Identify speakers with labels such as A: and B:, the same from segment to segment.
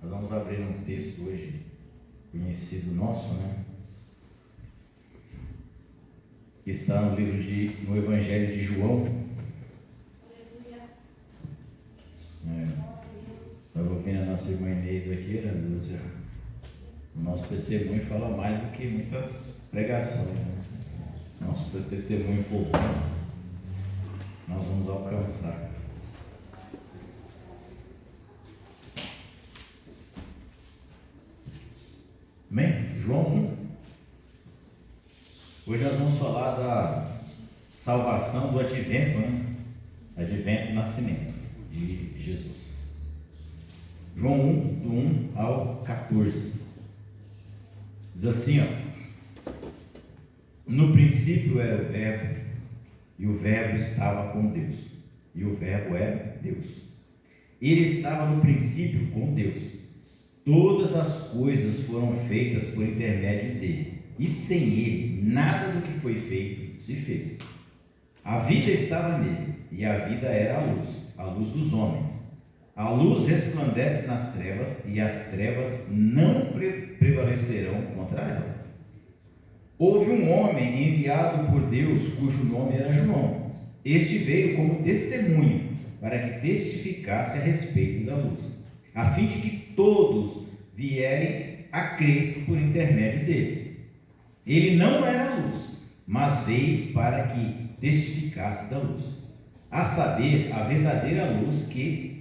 A: Nós vamos abrir um texto hoje, conhecido nosso, né? Que está no Evangelho de João. Estava ouvindo a nossa irmã Inês aqui, né? O nosso testemunho fala mais do que muitas pregações, né? Nosso testemunho poupando, nós vamos alcançar. Amém? João 1. Hoje nós vamos falar da salvação do advento, né? Advento e nascimento de Jesus. João 1, do 1 ao 14. Diz assim, ó: no princípio era o Verbo, e o Verbo estava com Deus, e o Verbo era Deus. Ele estava no princípio com Deus. Todas as coisas foram feitas por intermédio dele, e sem ele, nada do que foi feito se fez. A vida estava nele, e a vida era a luz dos homens. A luz resplandece nas trevas, e as trevas não prevalecerão contra ela. Houve um homem enviado por Deus, cujo nome era João. Este veio como testemunha, para que testificasse a respeito da luz, a fim de que todos vierem a crer por intermédio dele. Ele não era a luz, mas veio para que testificasse da luz, a saber, a verdadeira luz que...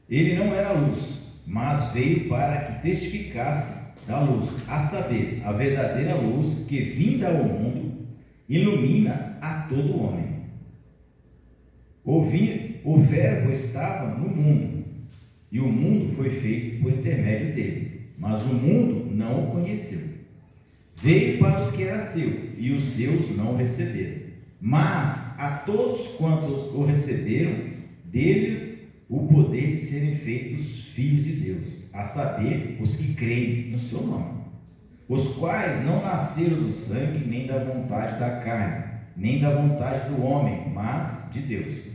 A: Ele não era a luz, mas veio para que testificasse da luz, a saber, a verdadeira luz que, vinda ao mundo, ilumina a todo homem. O Verbo estava no mundo, e o mundo foi feito por intermédio dele, mas o mundo não o conheceu. Veio para os que era seu, e os seus não o receberam. Mas a todos quantos o receberam, dele o poder de serem feitos filhos de Deus, a saber, os que creem no seu nome, os quais não nasceram do sangue, nem da vontade da carne, nem da vontade do homem, mas de Deus.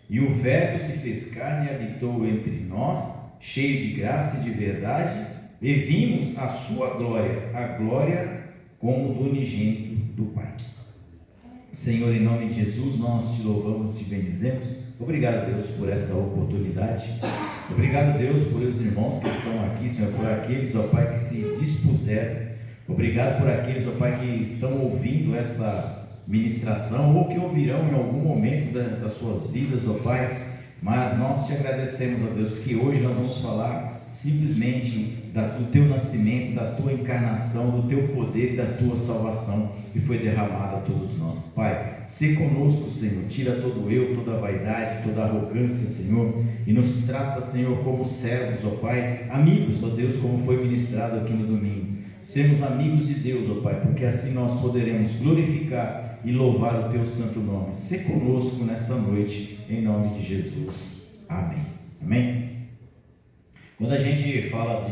A: E o Verbo se fez carne e habitou entre nós, cheio de graça e de verdade, e vimos a sua glória, a glória como do unigênito do Pai. Senhor, em nome de Jesus, nós te louvamos e te bendizemos. Obrigado, Deus, por essa oportunidade. Obrigado, Deus, por os irmãos que estão aqui, Senhor, por aqueles, ó Pai, que se dispuseram. Obrigado por aqueles, ó Pai, que estão ouvindo essa ministração ou que ouvirão em algum momento das suas vidas, ó Pai. Mas nós te agradecemos, ó Deus, que hoje nós vamos falar simplesmente do teu nascimento, da tua encarnação, do teu poder e da tua salvação que foi derramada a todos nós. Pai, se conosco, Senhor, tira todo eu, toda a vaidade, toda a arrogância, Senhor, e nos trata, Senhor, como servos, ó Pai, amigos, ó Deus, como foi ministrado aqui no domingo. Sermos amigos de Deus, ó Pai, porque assim nós poderemos glorificar e louvar o teu santo nome. Se conosco nessa noite, em nome de Jesus. Amém. Amém? Quando a gente fala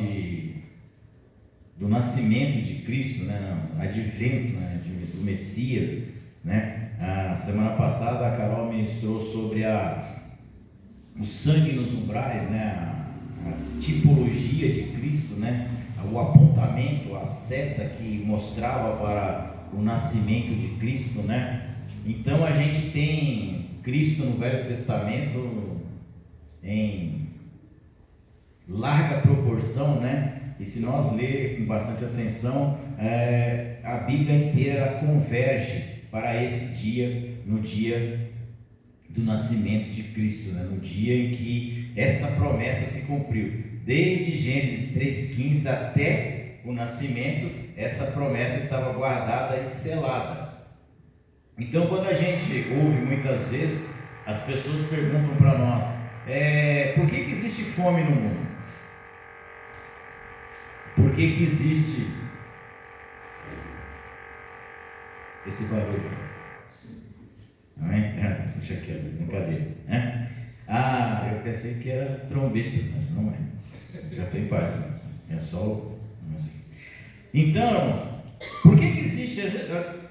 A: do nascimento de Cristo, né, advento, né, do Messias, né, a semana passada a Carol ministrou sobre o sangue nos umbrais, né, a tipologia de Cristo, né, o apontamento, a seta que mostrava para o nascimento de Cristo, né? Então a gente tem Cristo no Velho Testamento em larga proporção, né? E se nós lermos com bastante atenção, a Bíblia inteira converge para esse dia, no dia do nascimento de Cristo, né? No dia em que essa promessa se cumpriu. Desde Gênesis 3,15 até o nascimento, essa promessa estava guardada e selada. Então, quando a gente ouve muitas vezes, as pessoas perguntam para nós: por que existe fome no mundo? Por que existe esse barulho? Amém? Deixa aqui, brincadeira, né? Eu pensei que era trombeta, mas não é. Já tem paz, é só Então, por que existe?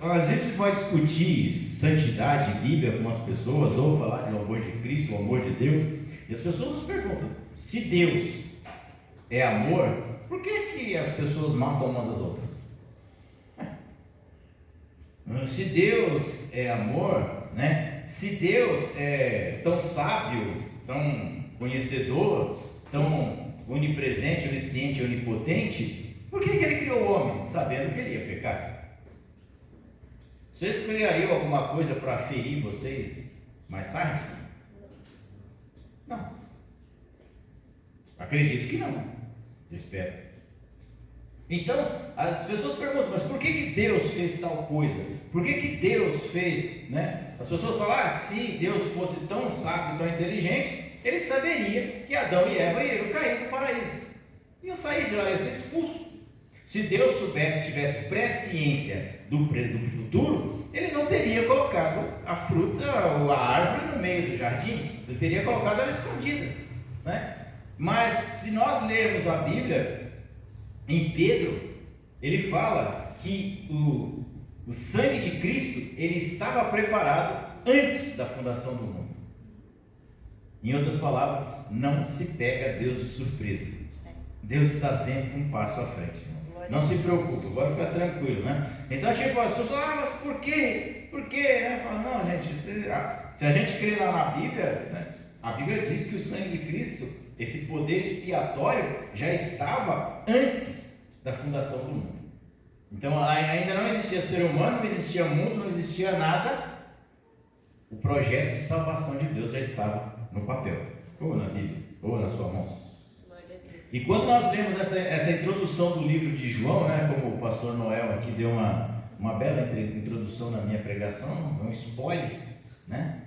A: A gente pode discutir santidade, Bíblia com as pessoas, ou falar de amor de Cristo, o amor de Deus, E as pessoas nos perguntam: se Deus é amor, por que as pessoas matam umas às outras? Se Deus é amor, né? Se Deus é tão sábio, tão conhecedor, tão onipresente, onisciente, onipotente, por que Ele criou o homem sabendo que ele ia pecar? Vocês criariam alguma coisa para ferir vocês mais tarde? Não. Acredito que não. Espero. Então, as pessoas perguntam: mas por que Deus fez tal coisa? Por que Deus fez, né? As pessoas falam: se Deus fosse tão sábio, tão inteligente, Ele saberia que Adão e Eva iam cair do paraíso. Iam sair de lá, iam ser expulsos. Se Deus tivesse presciência do futuro, Ele não teria colocado a fruta ou a árvore no meio do jardim. Ele teria colocado ela escondida, né? Mas se nós lermos a Bíblia, em Pedro, ele fala que o sangue de Cristo, ele estava preparado antes da fundação do mundo. Em outras palavras, não se pega Deus de surpresa. Deus está sempre um passo à frente. Não se preocupe, agora fica tranquilo, né? Então chega as pessoas: mas por quê? Por quê? Fala: não, gente, se a gente crê lá na Bíblia, né? A Bíblia diz que o sangue de Cristo, esse poder expiatório, já estava antes da fundação do mundo. Então ainda não existia ser humano, não existia mundo, não existia nada. O projeto de salvação de Deus já estava no papel, ou na Bíblia, ou na sua mão. E quando nós lemos essa introdução do livro de João, né, como o pastor Noel aqui deu uma bela introdução na minha pregação, um spoiler, né?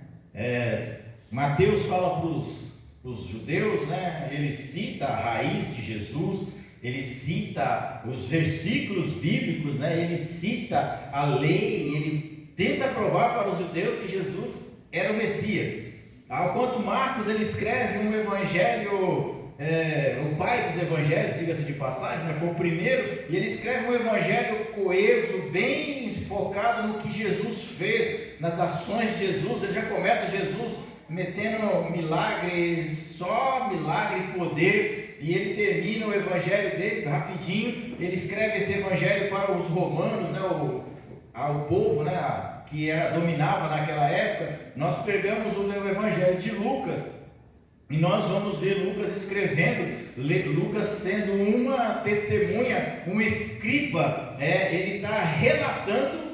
A: Mateus fala para os judeus, né? Ele cita a raiz de Jesus, ele cita os versículos bíblicos, né? Ele cita a lei, ele tenta provar para os judeus que Jesus era o Messias. Ao quanto Marcos, ele escreve um evangelho, o pai dos evangelhos, diga-se de passagem, né? Foi o primeiro, e ele escreve um evangelho coeso, bem focado no que Jesus fez, nas ações de Jesus. Ele já começa Jesus metendo milagre, só milagre e poder, e ele termina o evangelho dele rapidinho. Ele escreve esse evangelho para os romanos, né, ao povo, né, que dominava naquela época. Nós pegamos o evangelho de Lucas e nós vamos ver Lucas escrevendo, Lucas sendo uma testemunha, um escriba, ele está relatando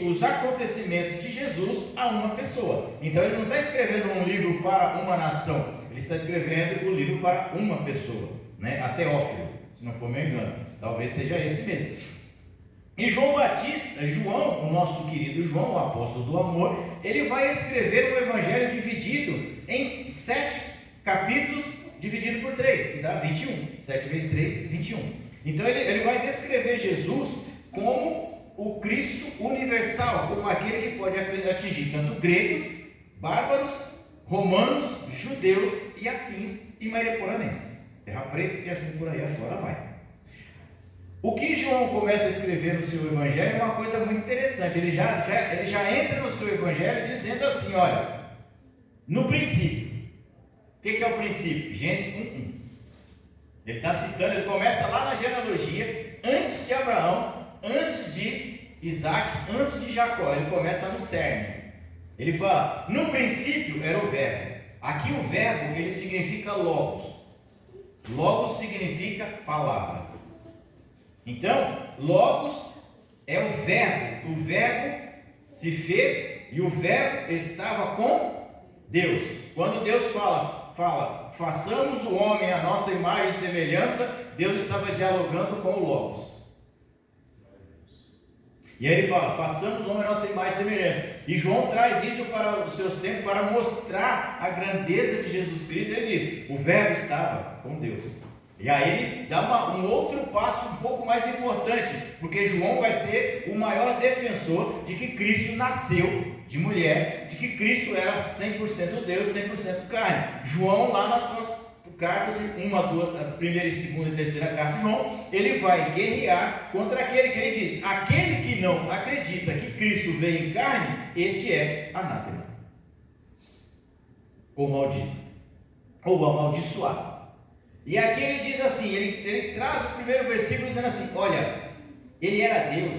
A: os acontecimentos de Jesus a uma pessoa. Então ele não está escrevendo um livro para uma nação, ele está escrevendo o livro para uma pessoa, né? A Teófilo, se não for meu engano, talvez seja esse mesmo. E João, o nosso querido João, o apóstolo do amor, ele vai escrever o evangelho dividido em 7 capítulos, dividido por 3, que dá 21, 7 vezes 3, 21. Então ele vai descrever Jesus como o Cristo universal, como aquele que pode atingir tanto gregos, bárbaros, romanos, judeus e afins e mariporanenses, terra preta, e assim por aí afora vai. O que João começa a escrever no seu evangelho é uma coisa muito interessante. Ele já entra no seu evangelho dizendo assim: olha, no princípio. O que é o princípio? Gênesis 1:1. Ele está citando, ele começa lá na genealogia, antes de Abraão, antes de Isaac, antes de Jacó. Ele começa no cerne. Ele fala: no princípio era o verbo. Aqui o verbo, ele significa logos. Logos significa palavra. Então, logos é o verbo se fez e o verbo estava com Deus. Quando Deus fala, façamos o homem à nossa imagem e semelhança, Deus estava dialogando com o logos. E aí ele fala: façamos o homem à nossa imagem e semelhança. E João traz isso para os seus tempos, para mostrar a grandeza de Jesus Cristo. Ele diz: o verbo estava com Deus. E aí ele dá um outro passo um pouco mais importante, porque João vai ser o maior defensor de que Cristo nasceu de mulher, de que Cristo era 100% Deus, 100% carne. João, lá nas suas cartas, a primeira, segunda e terceira carta de João, ele vai guerrear contra aquele que ele diz: aquele que não acredita que Cristo veio em carne, este é anátema, ou maldito. ou amaldiçoar. E aqui ele diz assim, ele traz o primeiro versículo dizendo assim, olha, ele era Deus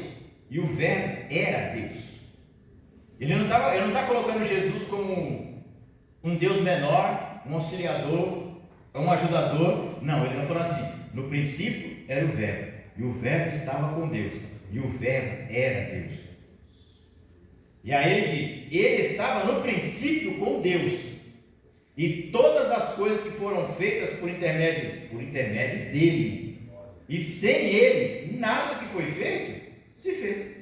A: e o verbo era Deus. Ele não está colocando Jesus como um Deus menor, um auxiliador, um ajudador. Não, ele está falando assim, no princípio era o verbo, e o verbo estava com Deus, e o verbo era Deus. E aí ele diz, ele estava no princípio com Deus, e todas as coisas que foram feitas por intermédio dele, e sem ele, nada que foi feito, se fez.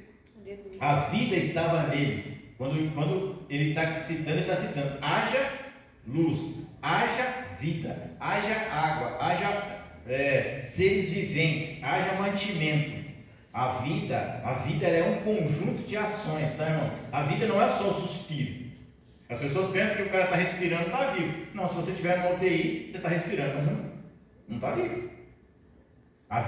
A: A vida estava nele. Quando ele está citando, haja luz, haja vida, haja água, haja seres viventes, haja mantimento. A vida ela é um conjunto de ações, tá, irmão? A vida não é só o suspiro. As pessoas pensam que o cara está respirando, está vivo. Não, se você estiver na UTI, você está respirando, mas não está vivo. A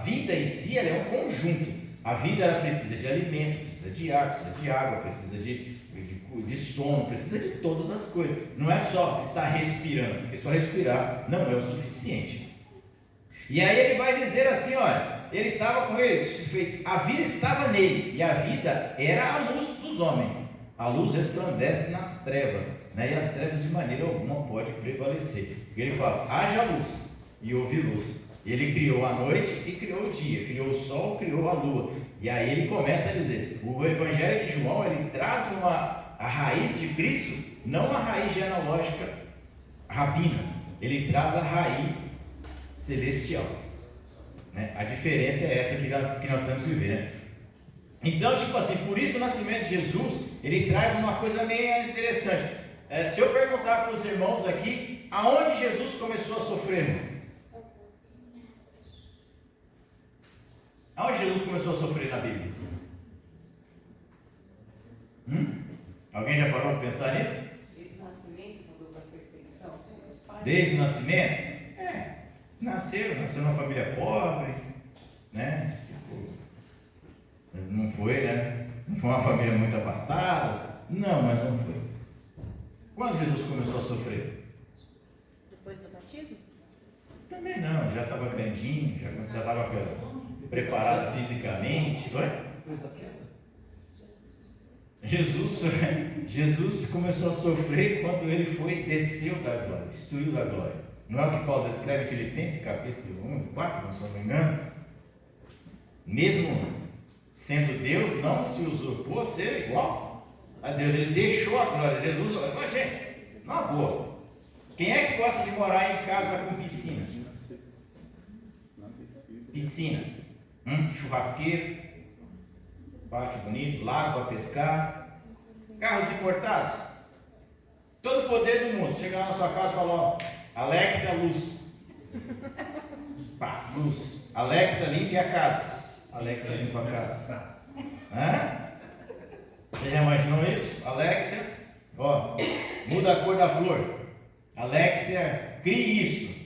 A: vida em si ela é um conjunto. A vida ela precisa de alimento, precisa de ar, precisa de água, precisa de sono, precisa de todas as coisas. Não é só estar respirando, porque só respirar não é o suficiente. E aí ele vai dizer assim, olha, ele estava com ele, a vida estava nele, e a vida era a luz dos homens. A luz resplandece nas trevas, né? E as trevas de maneira alguma pode prevalecer. Porque ele fala, haja luz, e houve luz. Ele criou a noite e criou o dia, criou o sol, criou a lua. E aí ele começa a dizer, o Evangelho de João, ele traz a raiz de Cristo, não a raiz genealógica rabina, ele traz a raiz celestial, né? A diferença é essa que nós temos que ver, né? Então, tipo assim, por isso o nascimento de Jesus, ele traz uma coisa meio interessante. Se eu perguntar para os irmãos aqui, aonde Jesus começou a sofrer, irmãos? Aonde Jesus começou a sofrer na Bíblia? Alguém já parou para pensar nisso?
B: Desde o nascimento, quando houve a perseguição dos pais.
A: Desde o nascimento? Nasceu numa família pobre, né? Não foi, né? Não foi uma família muito abastada. Não, mas não foi. Quando Jesus começou a sofrer?
C: Depois do batismo?
A: Também não, já estava grandinho, já estava preparado fisicamente.
D: Depois da queda?
A: Jesus começou a sofrer quando ele desceu da glória, destruiu da glória. Não é o que Paulo descreve em Filipenses capítulo 1 e 4, se não me engano? Mesmo sendo Deus, não se usurpou a ser igual a Deus. Ele deixou a glória. Jesus, gente, na boa. Quem é que gosta de morar em casa com piscina? Piscina. Churrasqueiro, pátio bonito, lago para pescar, carros importados. Todo o poder do mundo. Chega lá na sua casa e fala, ó, Alexa, luz. Pá, luz. Alexa, limpe a casa. Alexa, limpa a casa. Você já imaginou isso? Alexa, ó, muda a cor da flor. Alexa, crie isso.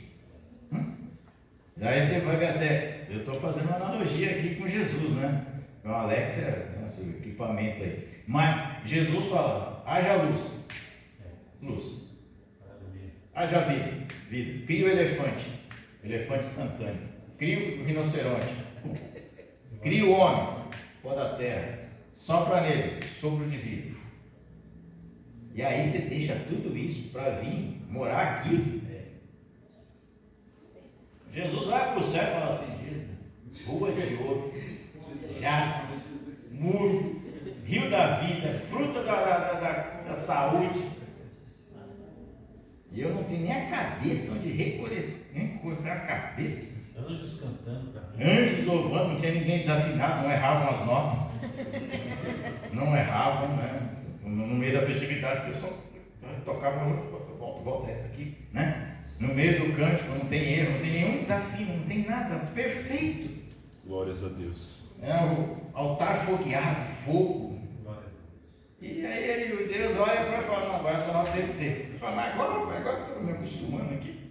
A: Daí você vai ver assim, eu estou fazendo uma analogia aqui com Jesus, né? O Alexa, esse equipamento aí. Mas Jesus fala, haja luz. Luz. Haja vida. Cria o elefante instantâneo. Cria o rinoceronte. Cria o homem, pó da terra. Sopra nele, sopro de vida. E aí você deixa tudo isso para vir morar aqui. Jesus vai para o céu e fala assim, Jesus, rua de ouro, jaspe, muro, rio da vida, fruta da saúde. E eu não tenho nem a cabeça onde reconhecer, nem coisar a cabeça.
D: Anjos cantando para mim.
A: Anjos louvando, não tinha ninguém desafinado, não erravam as notas. Não erravam, né? No meio da festividade, o pessoal tocava, volta essa aqui, né? No meio do cântico não tem erro, não tem nenhum desafio, não tem nada, perfeito.
E: Glórias a Deus.
A: O altar fogueado, fogo. E aí Deus olha para ele e fala, não, agora é só nós descer. Ele fala, mas agora estou me acostumando aqui.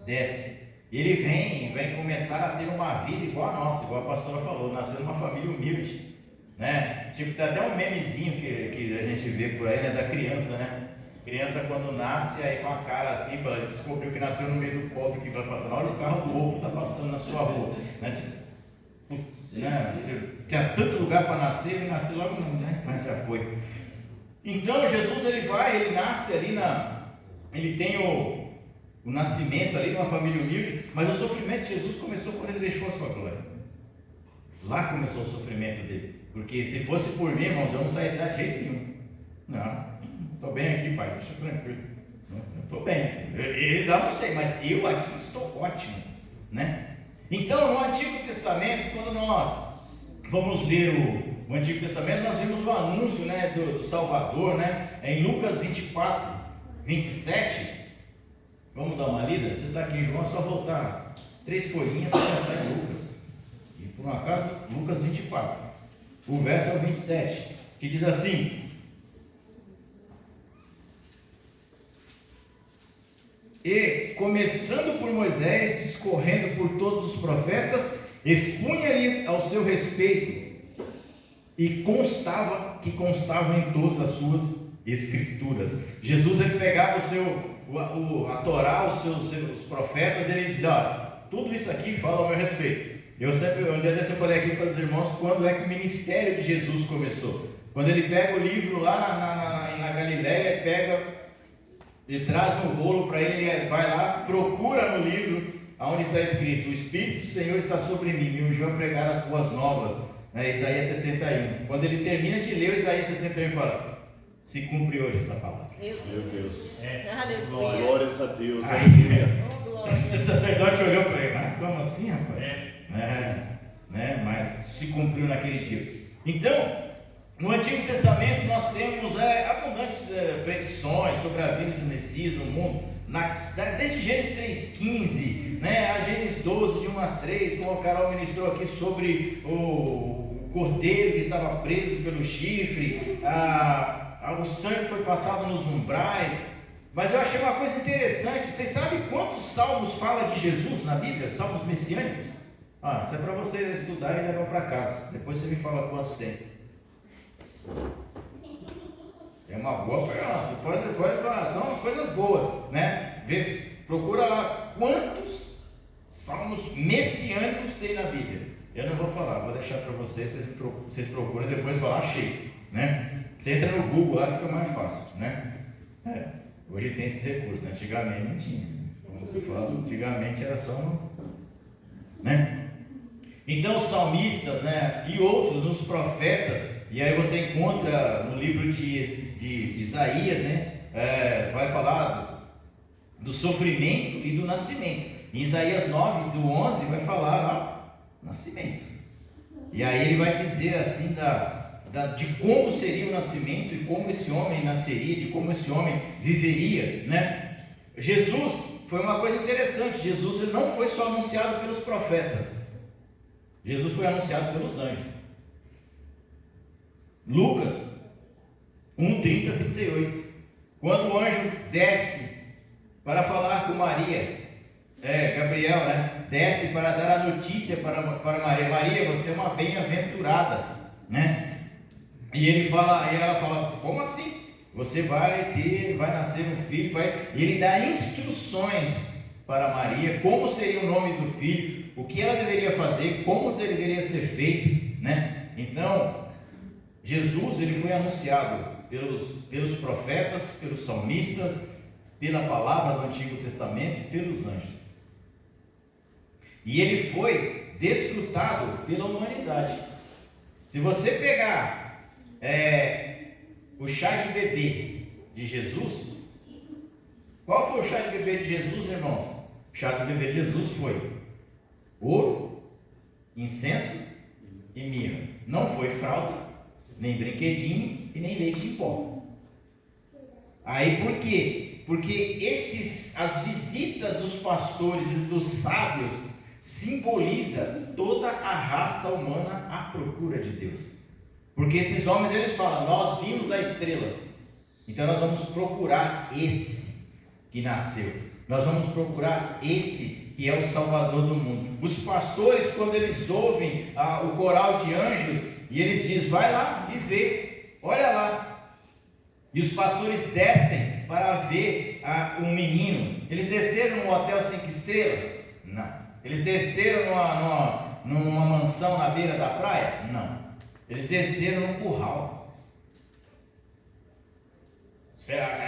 A: Desce. Ele vem começar a ter uma vida igual a nossa, igual a pastora falou, nasceu numa família humilde, né? Tipo, tem até um memezinho que a gente vê por aí, né, da criança, né? Criança quando nasce, aí com a cara assim, descobriu que nasceu no meio do pobre, que vai passando, olha o carro do ovo, está passando na sua rua. Né? Tinha tanto lugar para nascer, ele nasceu logo, né? Mas já foi. Então Jesus ele nasce ali ele tem o nascimento ali numa família humilde, mas o sofrimento de Jesus começou quando ele deixou a sua glória. Lá começou o sofrimento dele, porque se fosse por mim, irmãos, eu não sairia de jeito nenhum. Não, estou bem aqui, pai, deixa tranquilo. Estou bem, eu já não sei, mas eu aqui estou ótimo, né? Então, no Antigo Testamento, quando nós vamos ler o Antigo Testamento, nós vemos o anúncio, né, do Salvador, né? Em Lucas 24, 27. Vamos dar uma lida? Você está aqui em João, é só voltar 3 folhinhas para voltar em Lucas. E por um acaso, Lucas 24. O verso é o 27, que diz assim: e, começando por Moisés, discorrendo por todos os profetas, expunha-lhes ao seu respeito, e constava em todas as suas escrituras. Jesus, ele pegava a Torá, os profetas, ele dizia: olha, tudo isso aqui fala ao meu respeito. Um dia desse eu falei aqui para os irmãos, quando é que o ministério de Jesus começou. Quando ele pega o livro lá na Galileia, ele traz um rolo para ele vai lá, procura no livro onde está escrito: o Espírito do Senhor está sobre mim, me ungiu a pregar as boas novas, né? Isaías 61. Quando ele termina de ler o Isaías 61, ele fala: se cumpre hoje essa palavra.
C: Meu
E: Deus.
C: Aleluia.
E: Glórias a Deus.
A: Aleluia.
C: Oh, glória.
A: O sacerdote olhou para ele: como assim, rapaz? Mas se cumpriu naquele dia. Então, no Antigo Testamento nós temos abundantes predições sobre a vinda do Messias no mundo, desde Gênesis 3,15, né, a Gênesis 12, de 1 a 3, como o Carol ministrou aqui sobre o cordeiro que estava preso pelo chifre, o sangue foi passado nos umbrais. Mas eu achei uma coisa interessante. Vocês sabem quantos salmos fala de Jesus na Bíblia? Salmos messiânicos? Isso é para você estudar e levar para casa. Depois você me fala quantos tem. É uma boa pergunta. Você pode, são coisas boas, né? Procura lá quantos salmos messiânicos tem na Bíblia. Eu não vou falar, vou deixar para vocês procuram e depois falar: achei, né? Você entra no Google lá, fica mais fácil, né? Hoje tem esse recurso, né? Antigamente não tinha. Como você fala, antigamente era só né? Então os salmistas, né, e outros, os profetas, e aí você encontra no livro de Isaías, né, vai falar do sofrimento e do nascimento. Em Isaías 9, do 11, vai falar lá, nascimento. E aí ele vai dizer assim de como seria o nascimento e como esse homem nasceria, de como esse homem viveria, né? Jesus foi uma coisa interessante. Jesus ele não foi só anunciado pelos profetas. Jesus foi anunciado pelos anjos. Lucas 1:30, 38. Quando o anjo desce para falar com Maria, Gabriel, né? Desce para dar a notícia para Maria: Maria, você é uma bem-aventurada, né? E ela fala: como assim? Você vai nascer um filho, e ele dá instruções para Maria, como seria o nome do filho, o que ela deveria fazer, como deveria ser feito, né? Então, Jesus ele foi anunciado pelos profetas, pelos salmistas, pela palavra do Antigo Testamento e pelos anjos. E ele foi desfrutado pela humanidade. Se você pegar o chá de bebê de Jesus, qual foi o chá de bebê de Jesus, irmãos? O chá de bebê de Jesus foi ouro, incenso e mirra. Não foi fralda, nem brinquedinho e nem leite em pó. Aí por quê? Porque as visitas dos pastores e dos sábios simboliza toda a raça humana à procura de Deus. Porque esses homens eles falam: nós vimos a estrela, então nós vamos procurar esse que nasceu, nós vamos procurar esse que é o Salvador do mundo. Os pastores, quando eles ouvem o coral de anjos, e eles dizem: vai lá e vê, olha lá. E os pastores descem para ver um menino. Eles desceram num hotel 5 estrelas? Não. Eles desceram numa mansão na beira da praia? Não. Eles desceram num curral.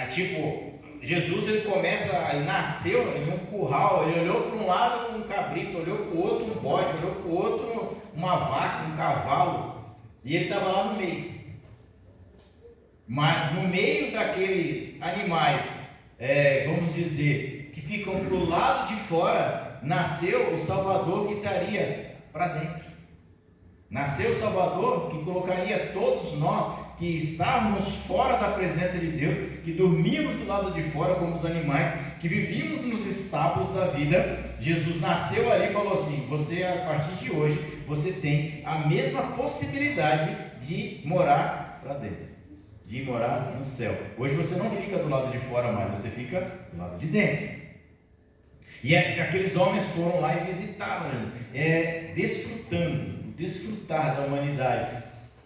A: Tipo, Jesus, ele nasceu em um curral. Ele olhou para um lado um cabrito, olhou para o outro um bode, olhou para o outro uma vaca, um cavalo, e ele estava lá no meio. Mas no meio daqueles animais, vamos dizer, que ficam para o lado de fora, nasceu o Salvador que estaria para dentro. Nasceu o Salvador que colocaria todos nós que estávamos fora da presença de Deus, que dormíamos do lado de fora como os animais, que vivíamos nos estábulos da vida. Jesus nasceu ali e falou assim: você, a partir de hoje, você tem a mesma possibilidade de morar para dentro, de morar no céu. Hoje você não fica do lado de fora mais, você fica do lado de dentro. E aqueles homens foram lá e visitaram, desfrutar da humanidade.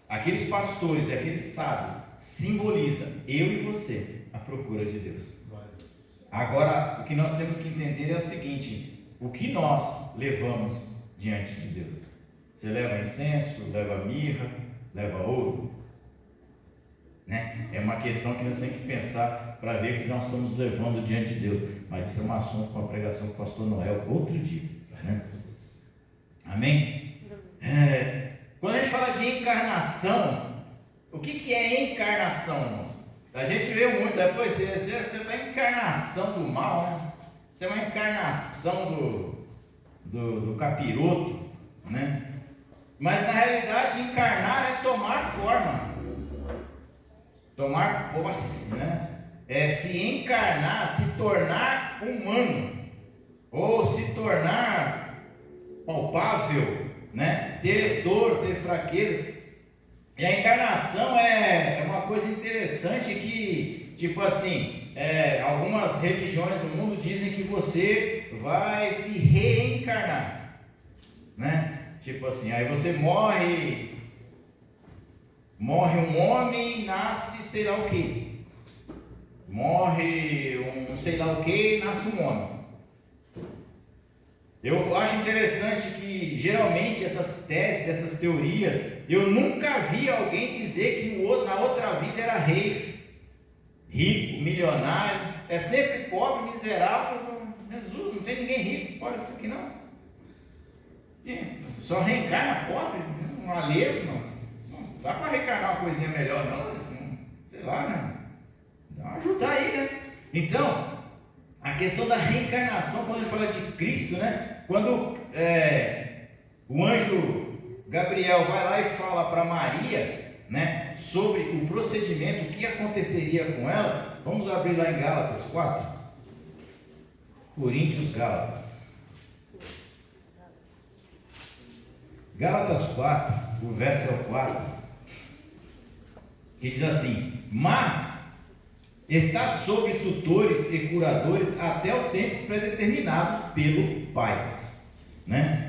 A: Aqueles pastores e aqueles sábios simboliza eu e você à procura de Deus. Agora, o que nós temos que entender é o seguinte: o que nós levamos diante de Deus? Você leva incenso, leva mirra, leva ouro? Né? É uma questão que nós temos que pensar para ver o que nós estamos levando diante de Deus. Mas isso é um assunto para uma pregação com o pastor Noel outro dia. Né? Amém? Quando a gente fala de encarnação, o que é encarnação? A gente vê muito, depois você está em encarnação do mal, né? Você é uma encarnação do capiroto, né? Mas na realidade encarnar é tomar forma, tomar posse, né? É se encarnar, se tornar humano, ou se tornar palpável, né? Ter dor, ter fraqueza. E a encarnação é uma coisa interessante que, tipo assim, algumas religiões do mundo dizem que você vai se reencarnar, né? Tipo assim, aí você morre um homem e nasce sei lá o que, morre um sei lá o que e nasce um homem. Eu acho interessante que geralmente essas teses, essas teorias, eu nunca vi alguém dizer que na outra vida era rei, rico, milionário. É sempre pobre, miserável. Jesus, não tem ninguém rico, pode isso aqui não. Só reencarna pobre, uma lesma. Não dá para reencarnar uma coisinha melhor não, sei lá, né? Dá uma ajudar aí, né? Então, a questão da reencarnação, quando a gente fala de Cristo, né? Quando o anjo Gabriel vai lá e fala para Maria, né, sobre o procedimento, o que aconteceria com ela, vamos abrir lá em Gálatas 4, Coríntios, Gálatas. Gálatas 4, o verso é o 4, que diz assim: mas está sob tutores e curadores até o tempo predeterminado pelo Pai, né?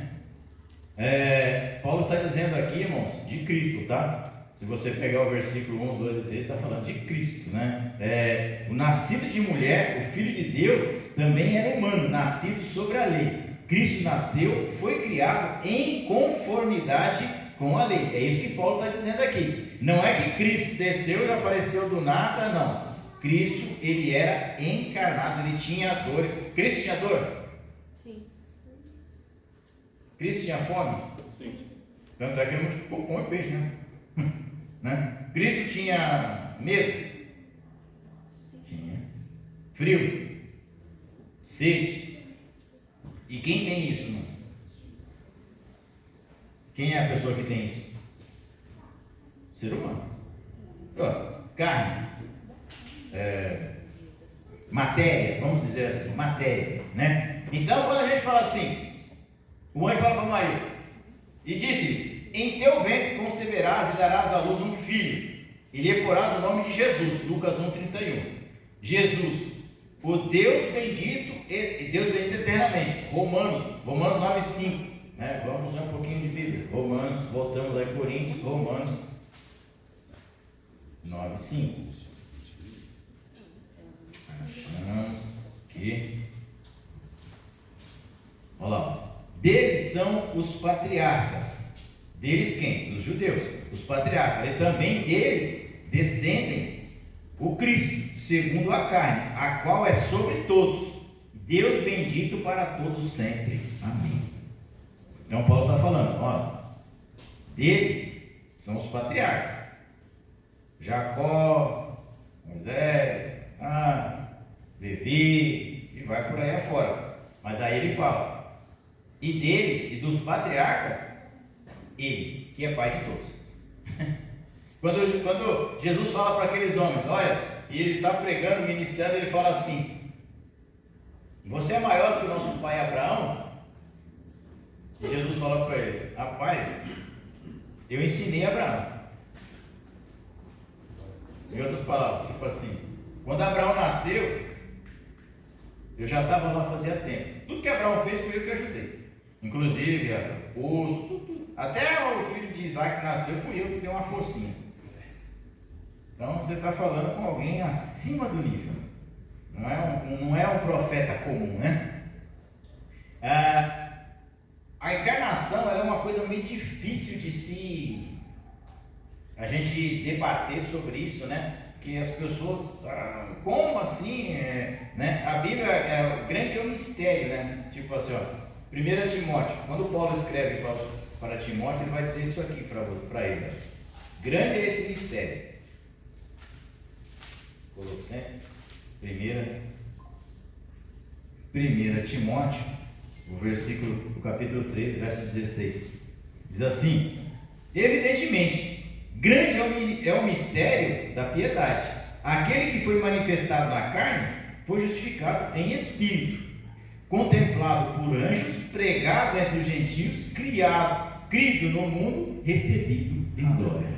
A: Paulo está dizendo aqui, irmãos, de Cristo, tá? Se você pegar o versículo 1, 2 e 3, está falando de Cristo, né? O nascido de mulher, o Filho de Deus, também era humano, nascido sobre a lei. Cristo nasceu, foi criado em conformidade com a lei. É isso que Paulo está dizendo aqui. Não é que Cristo desceu e apareceu do nada, não. Cristo, ele era encarnado, ele tinha dores. Cristo tinha dor?
C: Sim.
A: Cristo tinha fome?
E: Sim.
A: Tanto é que ele multiplicou pão e peixe, né? Cristo tinha medo?
C: Sim.
A: Tinha. Frio? Sede? E quem tem isso, mano? Quem é a pessoa que tem isso? Ser humano. Carne. Matéria, vamos dizer assim, matéria, né? Então, quando a gente fala assim, o anjo fala para Maria e disse: em teu ventre conceberás e darás à luz um filho, e lhe porás o nome de Jesus. Lucas 1,31. Jesus, o Deus bendito e Deus bendito eternamente. Romanos 9,5, né? Vamos ver um pouquinho de Bíblia. Romanos, voltamos lá em Coríntios, Romanos 9,5. Achamos aqui. Olha lá. Deles são os patriarcas. Deles quem? Dos judeus. Os patriarcas. E também deles descendem o Cristo, segundo a carne, a qual é sobre todos. Deus bendito para todos sempre. Amém. Então Paulo está falando, olha, deles são os patriarcas. Jacó, Moisés, Levi, e vai por aí afora. Mas aí ele fala, e deles e dos patriarcas, ele, que é pai de todos. Quando Jesus fala para aqueles homens, olha, e ele está pregando, ministrando, ele fala assim, você é maior do que o nosso pai Abraão? E Jesus fala para ele, rapaz, eu ensinei Abraão. Em outras palavras, tipo assim, quando Abraão nasceu, eu já estava lá fazia tempo. Tudo que Abraão fez foi eu que ajudei. Inclusive, o tudo. Até o filho de Isaac que nasceu, fui eu que dei uma forcinha. Então você está falando com alguém acima do nível. Não é um profeta comum, né? A encarnação ela é uma coisa meio difícil de a gente debater sobre isso, né? Porque as pessoas, como assim? Né? A Bíblia o grande é um mistério, né? Tipo assim, ó, 1 Timóteo, quando Paulo escreve para Timóteo, ele vai dizer isso aqui para ele. Grande é esse mistério. Colossenses, 1 Timóteo, o capítulo 3, verso 16, diz assim, evidentemente, grande é o mistério da piedade. Aquele que foi manifestado na carne, foi justificado em espírito, contemplado por anjos, pregado entre os gentios, crido no mundo, recebido em glória.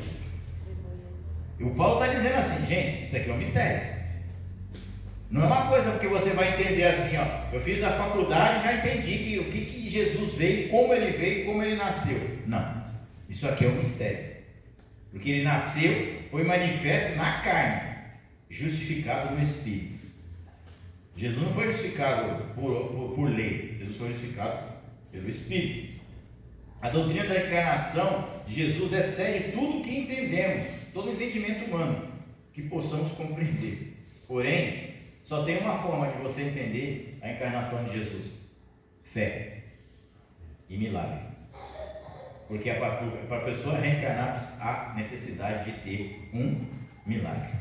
A: E o Paulo está dizendo assim, gente, isso aqui é um mistério. Não é uma coisa que você vai entender assim, ó. Eu fiz a faculdade, já entendi o que Jesus veio, como ele nasceu. Não, isso aqui é um mistério. Porque ele nasceu, foi manifesto na carne, justificado no Espírito. Jesus não foi justificado por lei, Jesus foi justificado pelo Espírito. A doutrina da encarnação de Jesus excede tudo o que entendemos, todo entendimento humano, que possamos compreender. Porém, só tem uma forma de você entender a encarnação de Jesus: fé e milagre. Porque para a pessoa reencarnar há necessidade de ter um milagre.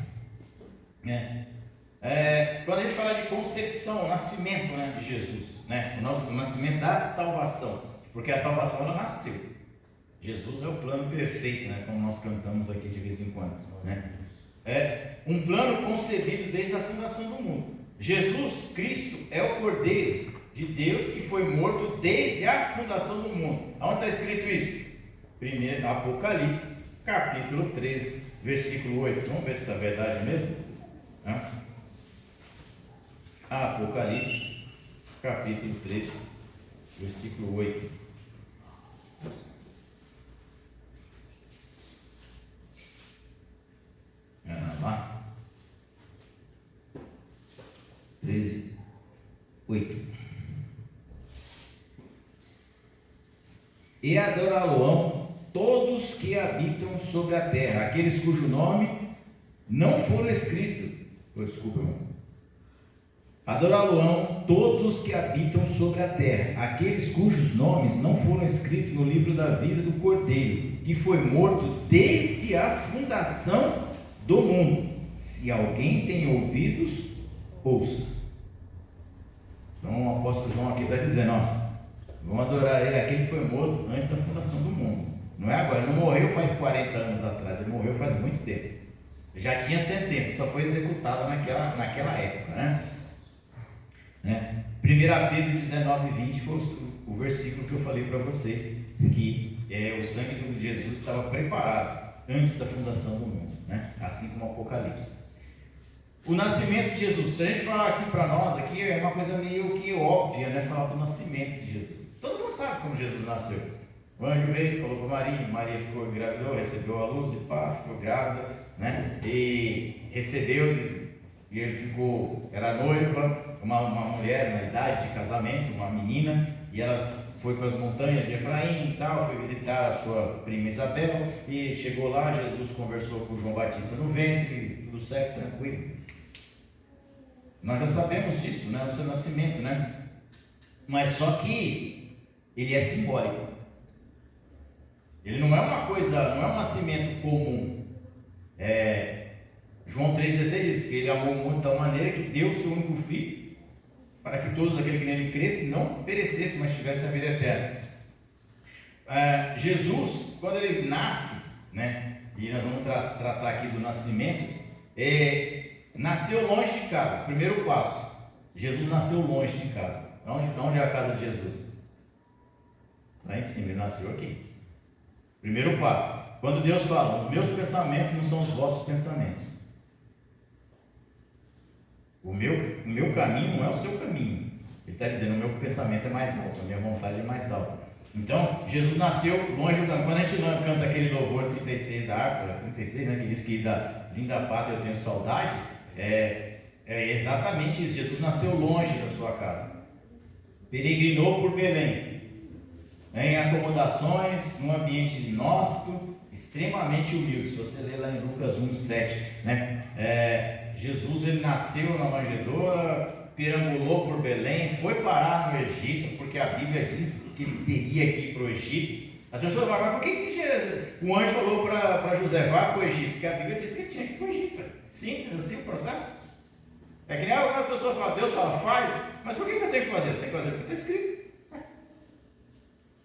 A: Quando a gente fala de concepção, o nascimento, né, de Jesus, né, o nascimento da salvação, porque a salvação ela nasceu. Jesus é o plano perfeito, né, como nós cantamos aqui de vez em quando, né? É um plano concebido desde a fundação do mundo. Jesus Cristo é o Cordeiro de Deus que foi morto desde a fundação do mundo. Onde está escrito isso? Primeiro Apocalipse, capítulo 13, versículo 8. Vamos ver se está verdade mesmo? Apocalipse, capítulo 13, versículo 8. Lá. 13, 8. E adorá-lo-ão todos que habitam sobre a terra, aqueles cujo nome não foram escritos. Desculpa, irmão. Adorá-lo-ão todos os que habitam sobre a terra, aqueles cujos nomes não foram escritos no livro da vida do Cordeiro, que foi morto desde a fundação do mundo. Se alguém tem ouvidos, ouça. Então o apóstolo João aqui está dizendo, vamos adorar ele, aquele que foi morto antes da fundação do mundo. Não é agora, ele não morreu faz 40 anos atrás, ele morreu faz muito tempo. Já tinha sentença, só foi executada naquela época, né? 1 Pedro 19:20 foi o versículo que eu falei para vocês, que o sangue de Jesus estava preparado antes da fundação do mundo, né? Assim como o Apocalipse. O nascimento de Jesus, se a gente falar aqui para nós, aqui é uma coisa meio que óbvia, né? Falar do nascimento de Jesus. Todo mundo sabe como Jesus nasceu. O anjo veio, falou para Maria ficou grávida, recebeu a luz e ficou grávida, né? E recebeu e ele ficou, era noiva, uma mulher na idade de casamento, uma menina, e elas foi para as montanhas de Efraim e tal, foi visitar a sua prima Isabel, e chegou lá, Jesus conversou com João Batista no ventre, tudo certo, tranquilo. Nós já sabemos disso, né, o seu nascimento, né? Mas só que ele é simbólico. Ele não é uma coisa, não é um nascimento comum. João 3,16 diz que ele amou muito de tal maneira que deu o seu único filho, para que todos aqueles que nele crescem não perecessem, mas tivessem a vida eterna. Jesus, quando ele nasce, né, e nós vamos tratar aqui do nascimento, nasceu longe de casa. Primeiro passo, Jesus nasceu longe de casa. Onde é a casa de Jesus? Lá em cima, ele nasceu aqui. Primeiro passo, quando Deus fala, meus pensamentos não são os vossos pensamentos. O meu caminho não é o seu caminho. Ele está dizendo, o meu pensamento é mais alto, a minha vontade é mais alta. Então, Jesus nasceu longe do caminho. Quando a gente canta aquele louvor 36 da harpa, 36, né, que diz que da linda pátria eu tenho saudade, é exatamente isso. Jesus nasceu longe da sua casa. Peregrinou por Belém, em acomodações, num ambiente inóspito, extremamente humilde. Se você ler lá em Lucas 1,7, né? Jesus, ele nasceu na manjedoura, perambulou por Belém, foi parar no Egito, porque a Bíblia diz que ele teria que ir para o Egito. As pessoas falam, mas por que o anjo falou para José, vá para o Egito? Porque a Bíblia diz que ele tinha que ir para o Egito. Simples assim o processo. É que nem algumas pessoas falam, Deus fala, faz, mas por que eu tenho que fazer? Você tem que fazer porque está escrito.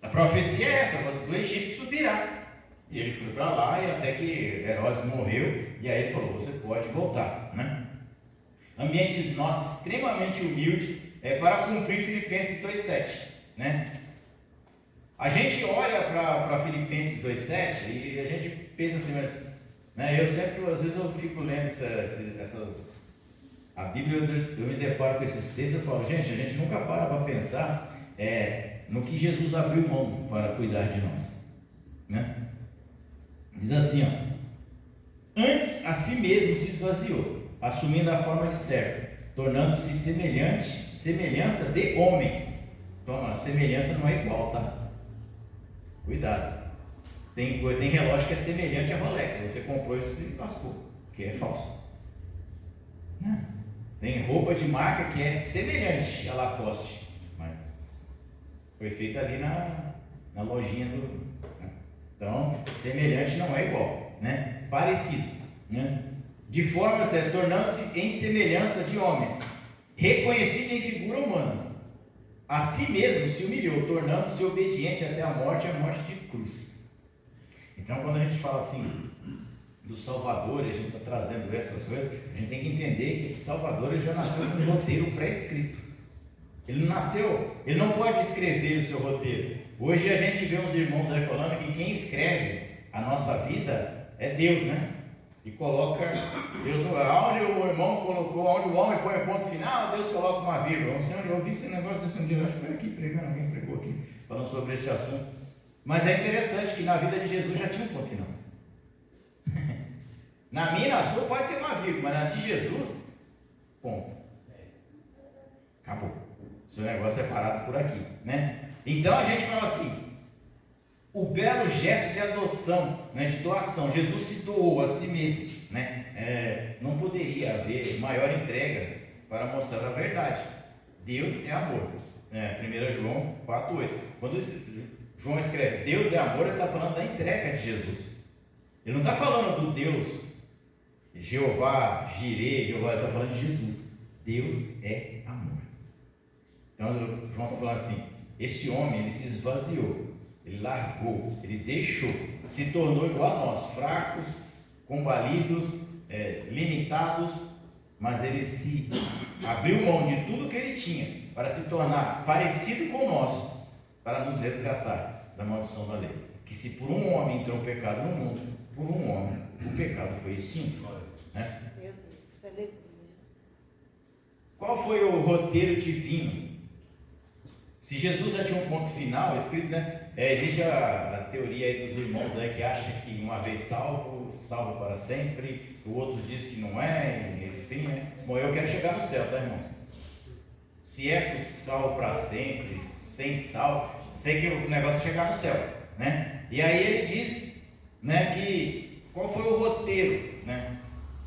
A: A profecia é essa, do Egito subirá. E ele foi para lá e até que Herodes morreu, e aí ele falou, você pode voltar, né? Ambientes nossos extremamente humildes, para cumprir Filipenses 2,7, né? A gente olha para Filipenses 2,7 e a gente pensa assim, mas, né, eu sempre, às vezes eu fico lendo a Bíblia, eu me deparo com esses textos, eu falo, gente, a gente nunca para pensar no que Jesus abriu mão para cuidar de nós, né? Diz assim, antes a si mesmo se esvaziou, assumindo a forma de servo, tornando-se semelhança de homem. Então, a semelhança não é igual, tá? Cuidado. Tem relógio que é semelhante a Rolex, você comprou isso e lascou, que é falso. Não. Tem roupa de marca que é semelhante a Lacoste, mas foi feita ali na lojinha do... Então, semelhante não é igual, né? Parecido, né? De forma, tornando-se em semelhança de homem, reconhecido em figura humana, a si mesmo se humilhou, tornando-se obediente até a morte de cruz. Então, quando a gente fala assim do Salvador, a gente está trazendo essas coisas, a gente tem que entender que esse Salvador ele já nasceu com um roteiro pré-escrito. Ele não nasceu, ele não pode escrever o seu roteiro. Hoje a gente vê uns irmãos aí falando que quem escreve a nossa vida é Deus, né? E coloca Deus, onde o irmão colocou, onde o homem põe o ponto final, Deus coloca uma vírgula. Não sei onde eu ouvi esse negócio desse dia, acho que foi aqui pregando, alguém pregou aqui, falando sobre esse assunto. Mas é interessante que na vida de Jesus já tinha um ponto final. Na minha e na sua pode ter uma vírgula, mas na de Jesus, ponto. Acabou. O seu negócio é parado por aqui, né? Então a gente fala assim, o belo gesto de adoção, né, de doação, Jesus se doou a si mesmo, né? Não poderia haver maior entrega para mostrar a verdade. Deus é amor, 1 João 4,8. Quando João escreve Deus é amor, ele está falando da entrega de Jesus. Ele não está falando do Deus Jeová, Jireh, Jeová, ele está falando de Jesus. Deus é amor. Então João está falando assim, esse homem, ele se esvaziou, ele largou, ele deixou, se tornou igual a nós, fracos, combalidos, limitados, mas ele se abriu mão de tudo que ele tinha para se tornar parecido com nós, para nos resgatar da maldição da lei. Que se por um homem entrou o pecado no mundo, por um homem o pecado foi extinto. Né?
C: Meu Deus, aleluia.
A: Qual foi o roteiro divino? Se Jesus já tinha um ponto final escrito, né? Existe a teoria aí dos irmãos aí que acham que uma vez salvo, salvo para sempre, o outro diz que não é, enfim, né? Bom, eu quero chegar no céu, tá, irmãos? Se é salvo para sempre, sem salvo, sei que o negócio é chegar no céu, né? E aí ele diz, né, que qual foi o roteiro, né?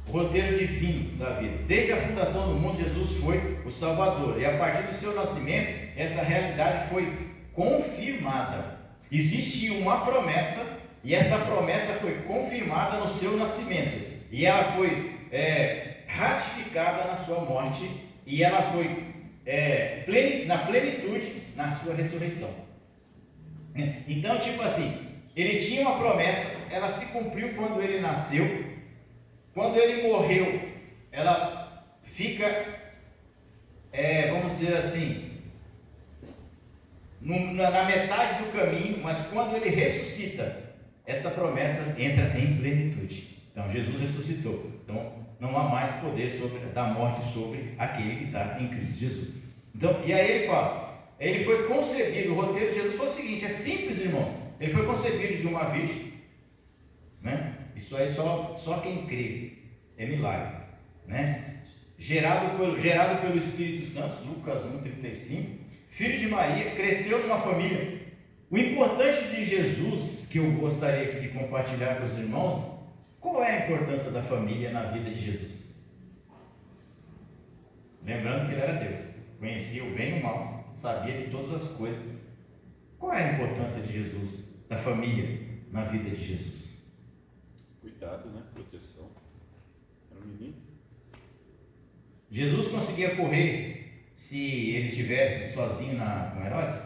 A: O roteiro divino da vida. Desde a fundação do mundo, Jesus foi o Salvador. E a partir do seu nascimento, essa realidade foi confirmada. Existia uma promessa, e essa promessa foi confirmada no seu nascimento. E ela foi ratificada na sua morte, e ela foi na plenitude na sua ressurreição. Então, tipo assim, ele tinha uma promessa, ela se cumpriu quando ele nasceu. Quando ele morreu, ela fica, vamos dizer assim, na metade do caminho, mas quando ele ressuscita, essa promessa entra em plenitude. Então Jesus ressuscitou, então não há mais poder da morte sobre aquele que está em Cristo Jesus. Então, e aí ele fala, ele foi concebido, o roteiro de Jesus foi o seguinte, é simples, irmãos, ele foi concebido de uma virgem, né? Isso aí só quem crê é milagre, né? Gerado pelo Espírito Santo, Lucas 1,35, filho de Maria, cresceu numa família. O importante de Jesus, que eu gostaria aqui de compartilhar com os irmãos, qual é a importância da família na vida de Jesus? Lembrando que ele era Deus, conhecia o bem e o mal, sabia de todas as coisas. Qual é a importância de Jesus, da família na vida de Jesus?
E: Cuidado, né? Proteção. Era um menino.
A: Jesus conseguia correr se ele estivesse sozinho com Herodes?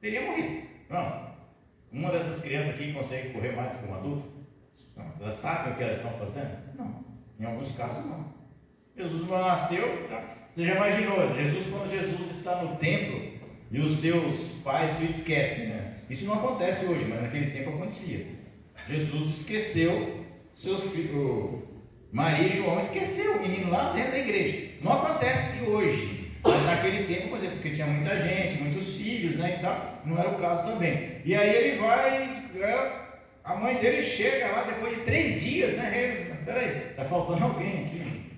A: Teria morrido. Pronto. Uma dessas crianças aqui consegue correr mais do que um adulto? Não. Elas sabem o que elas estão fazendo? Não. Em alguns casos, não. Jesus não nasceu. Tá? Você já imaginou? Quando Jesus está no templo e os seus pais o esquecem, né? Isso não acontece hoje, mas naquele tempo acontecia. Jesus esqueceu seu filho, Maria e João esqueceu o menino lá dentro da igreja. Não acontece hoje, mas naquele tempo, por exemplo, porque tinha muita gente, muitos filhos, né, e tal, não era o caso também. E aí ele vai, a mãe dele chega lá depois de 3 dias, né? Peraí, está faltando alguém aqui.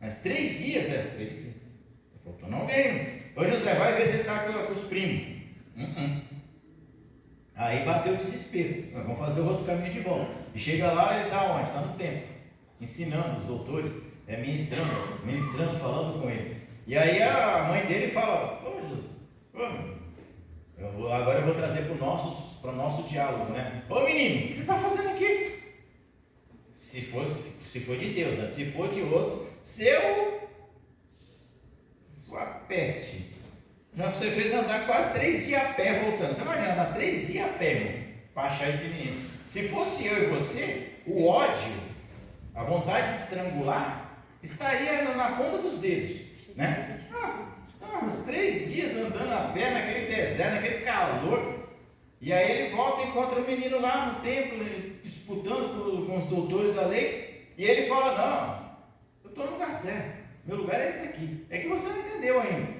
A: Mas 3 dias, 3 dias. Está faltando alguém. Ô José, vai ver se ele está com os primos. Aí bateu o desespero. Nós vamos fazer o outro caminho de volta. E chega lá, ele está onde? Está no templo, ensinando os doutores, ministrando, falando com eles. E aí a mãe dele fala: agora eu vou trazer para o nosso diálogo, né? Ô menino, o que você está fazendo aqui? Se for de Deus, né? Se for de outro, sua peste. Já você fez andar quase 3 dias a pé voltando. Você imagina andar 3 dias a pé para achar esse menino. Se fosse eu e você, o ódio, a vontade de estrangular, estaria na ponta dos dedos, né? Uns 3 dias andando a pé naquele deserto, naquele calor. E aí ele volta e encontra o menino lá no templo, disputando com os doutores da lei. E ele fala: não, eu estou no lugar certo. Meu lugar é esse aqui. É que você não entendeu ainda.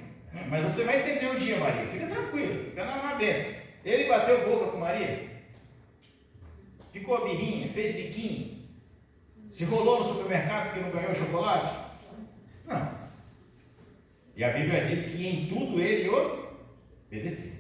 A: Mas você vai entender um dia, Maria. Fica tranquilo, fica na bênção. Ele bateu boca com Maria, ficou a birrinha, fez biquinho, se rolou no supermercado porque não ganhou chocolate? Não. E a Bíblia diz que em tudo ele obedeceu.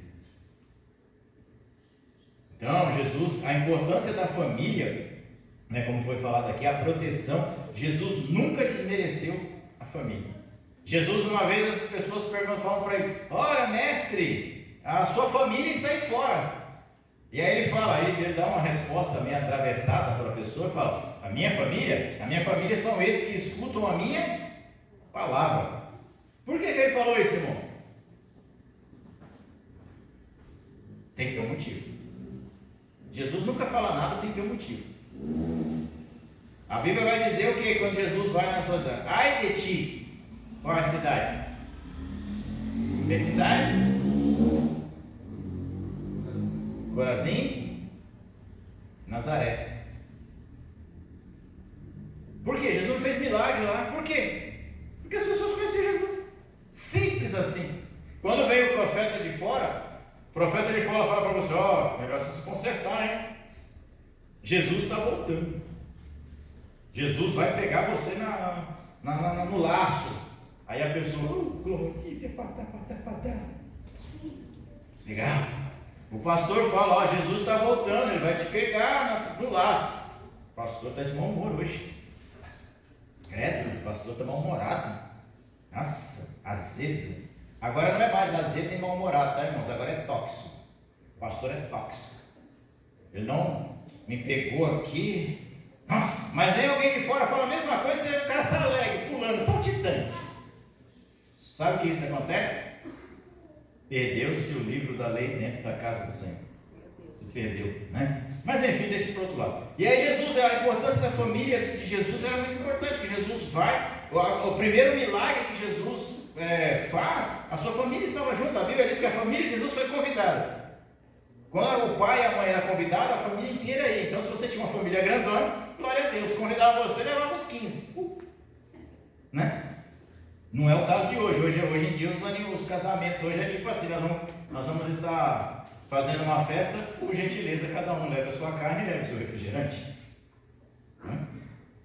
A: Então, Jesus, a importância da família, né, como foi falado aqui, a proteção, Jesus nunca desmereceu a família. Jesus, uma vez, as pessoas falam para ele: ora, mestre, a sua família está aí fora. E aí ele fala, ele dá uma resposta meio atravessada para a pessoa e fala: a minha família são esses que escutam a minha palavra. Por que ele falou isso, irmão? Tem que ter um motivo. Jesus nunca fala nada sem ter um motivo. A Bíblia vai dizer o que quando Jesus vai nas suas cidades? Ai de ti! Quais cidades? Betsaida, Corazim, Nazaré. Por quê? Jesus não fez milagre lá. Por quê? Porque as pessoas conheciam Jesus. Simples assim. profeta de fora, o profeta de fora fala para você, ó, melhor você se consertar, hein? Jesus está voltando. Jesus vai pegar você no laço. Aí a pessoa, legal. O pastor fala, ó, Jesus está voltando, ele vai te pegar no laço. O pastor está de mau humor hoje. Credo, o pastor está mal-humorado. Nossa, azedo. Agora não é mais azedo nem mal-humorado, tá, irmãos? Agora é tóxico. O pastor é tóxico. Ele não me pegou aqui. Nossa, mas vem alguém de fora fala a mesma coisa, você fica se alegre, pulando, saltitante. Sabe o que isso acontece? Perdeu-se o livro da lei dentro da casa do Senhor. Se perdeu, né? Mas enfim, deixa isso para o outro lado. E aí Jesus, a importância da família de Jesus era muito importante, que Jesus vai, o primeiro milagre que Jesus faz, a sua família estava junto. A Bíblia diz que a família de Jesus foi convidada. Quando o pai e a mãe eram convidados, a família inteira ia. Então, se você tinha uma família grandona, glória a Deus, convidava você, levava os 15. Né? Não é o caso de hoje. Hoje em dia, os casamentos hoje é tipo assim: nós vamos estar fazendo uma festa, por gentileza, cada um leva a sua carne e leva o seu refrigerante.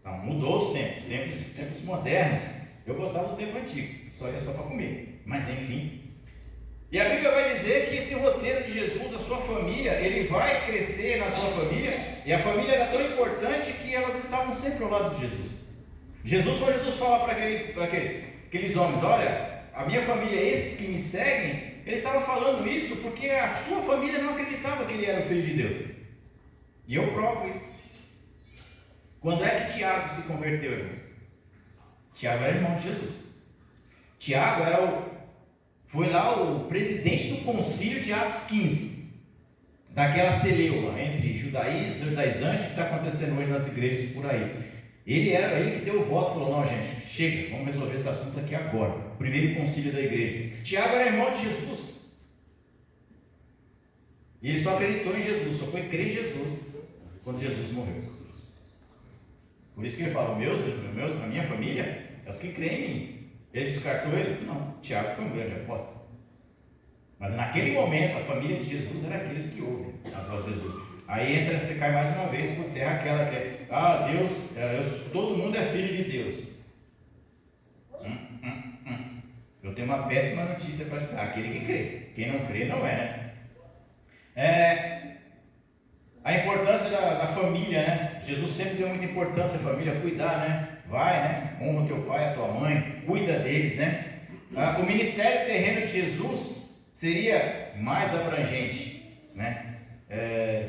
A: Então, mudou os tempos modernos. Eu gostava do tempo antigo, só ia só para comer. Mas enfim. E a Bíblia vai dizer que esse roteiro de Jesus, a sua família, ele vai crescer na sua família, e a família era tão importante que elas estavam sempre ao lado de Jesus. Quando Jesus fala para aqueles homens, olha, a minha família é esses que me seguem, ele estava falando isso porque a sua família não acreditava que ele era o Filho de Deus. E eu provo isso. Quando é que Tiago se converteu, irmãos? Tiago era irmão de Jesus. Tiago foi lá o presidente do concílio de Atos 15, daquela celeuma entre judaizante que está acontecendo hoje nas igrejas por aí. Ele que deu o voto, falou, não gente, chega, vamos resolver esse assunto aqui agora. O primeiro concílio da igreja. Tiago era irmão de Jesus. E ele só acreditou em Jesus, só foi crer em Jesus quando Jesus morreu. Por isso que ele fala, a minha família é os que creem em mim. Ele descartou eles? Não, Tiago foi um grande apóstolo. Mas naquele momento, a família de Jesus era aqueles que ouvem a voz de Jesus. Aí você cai mais uma vez por terra aquela que é, Deus, todo mundo é filho de Deus. Eu tenho uma péssima notícia para te dar, aquele que crê. Quem não crê não é, né? A importância da família, né? Jesus sempre deu muita importância à família, cuidar, né? Vai, né? Honra teu pai e a tua mãe, cuida deles, né? O ministério terreno de Jesus seria mais abrangente, né?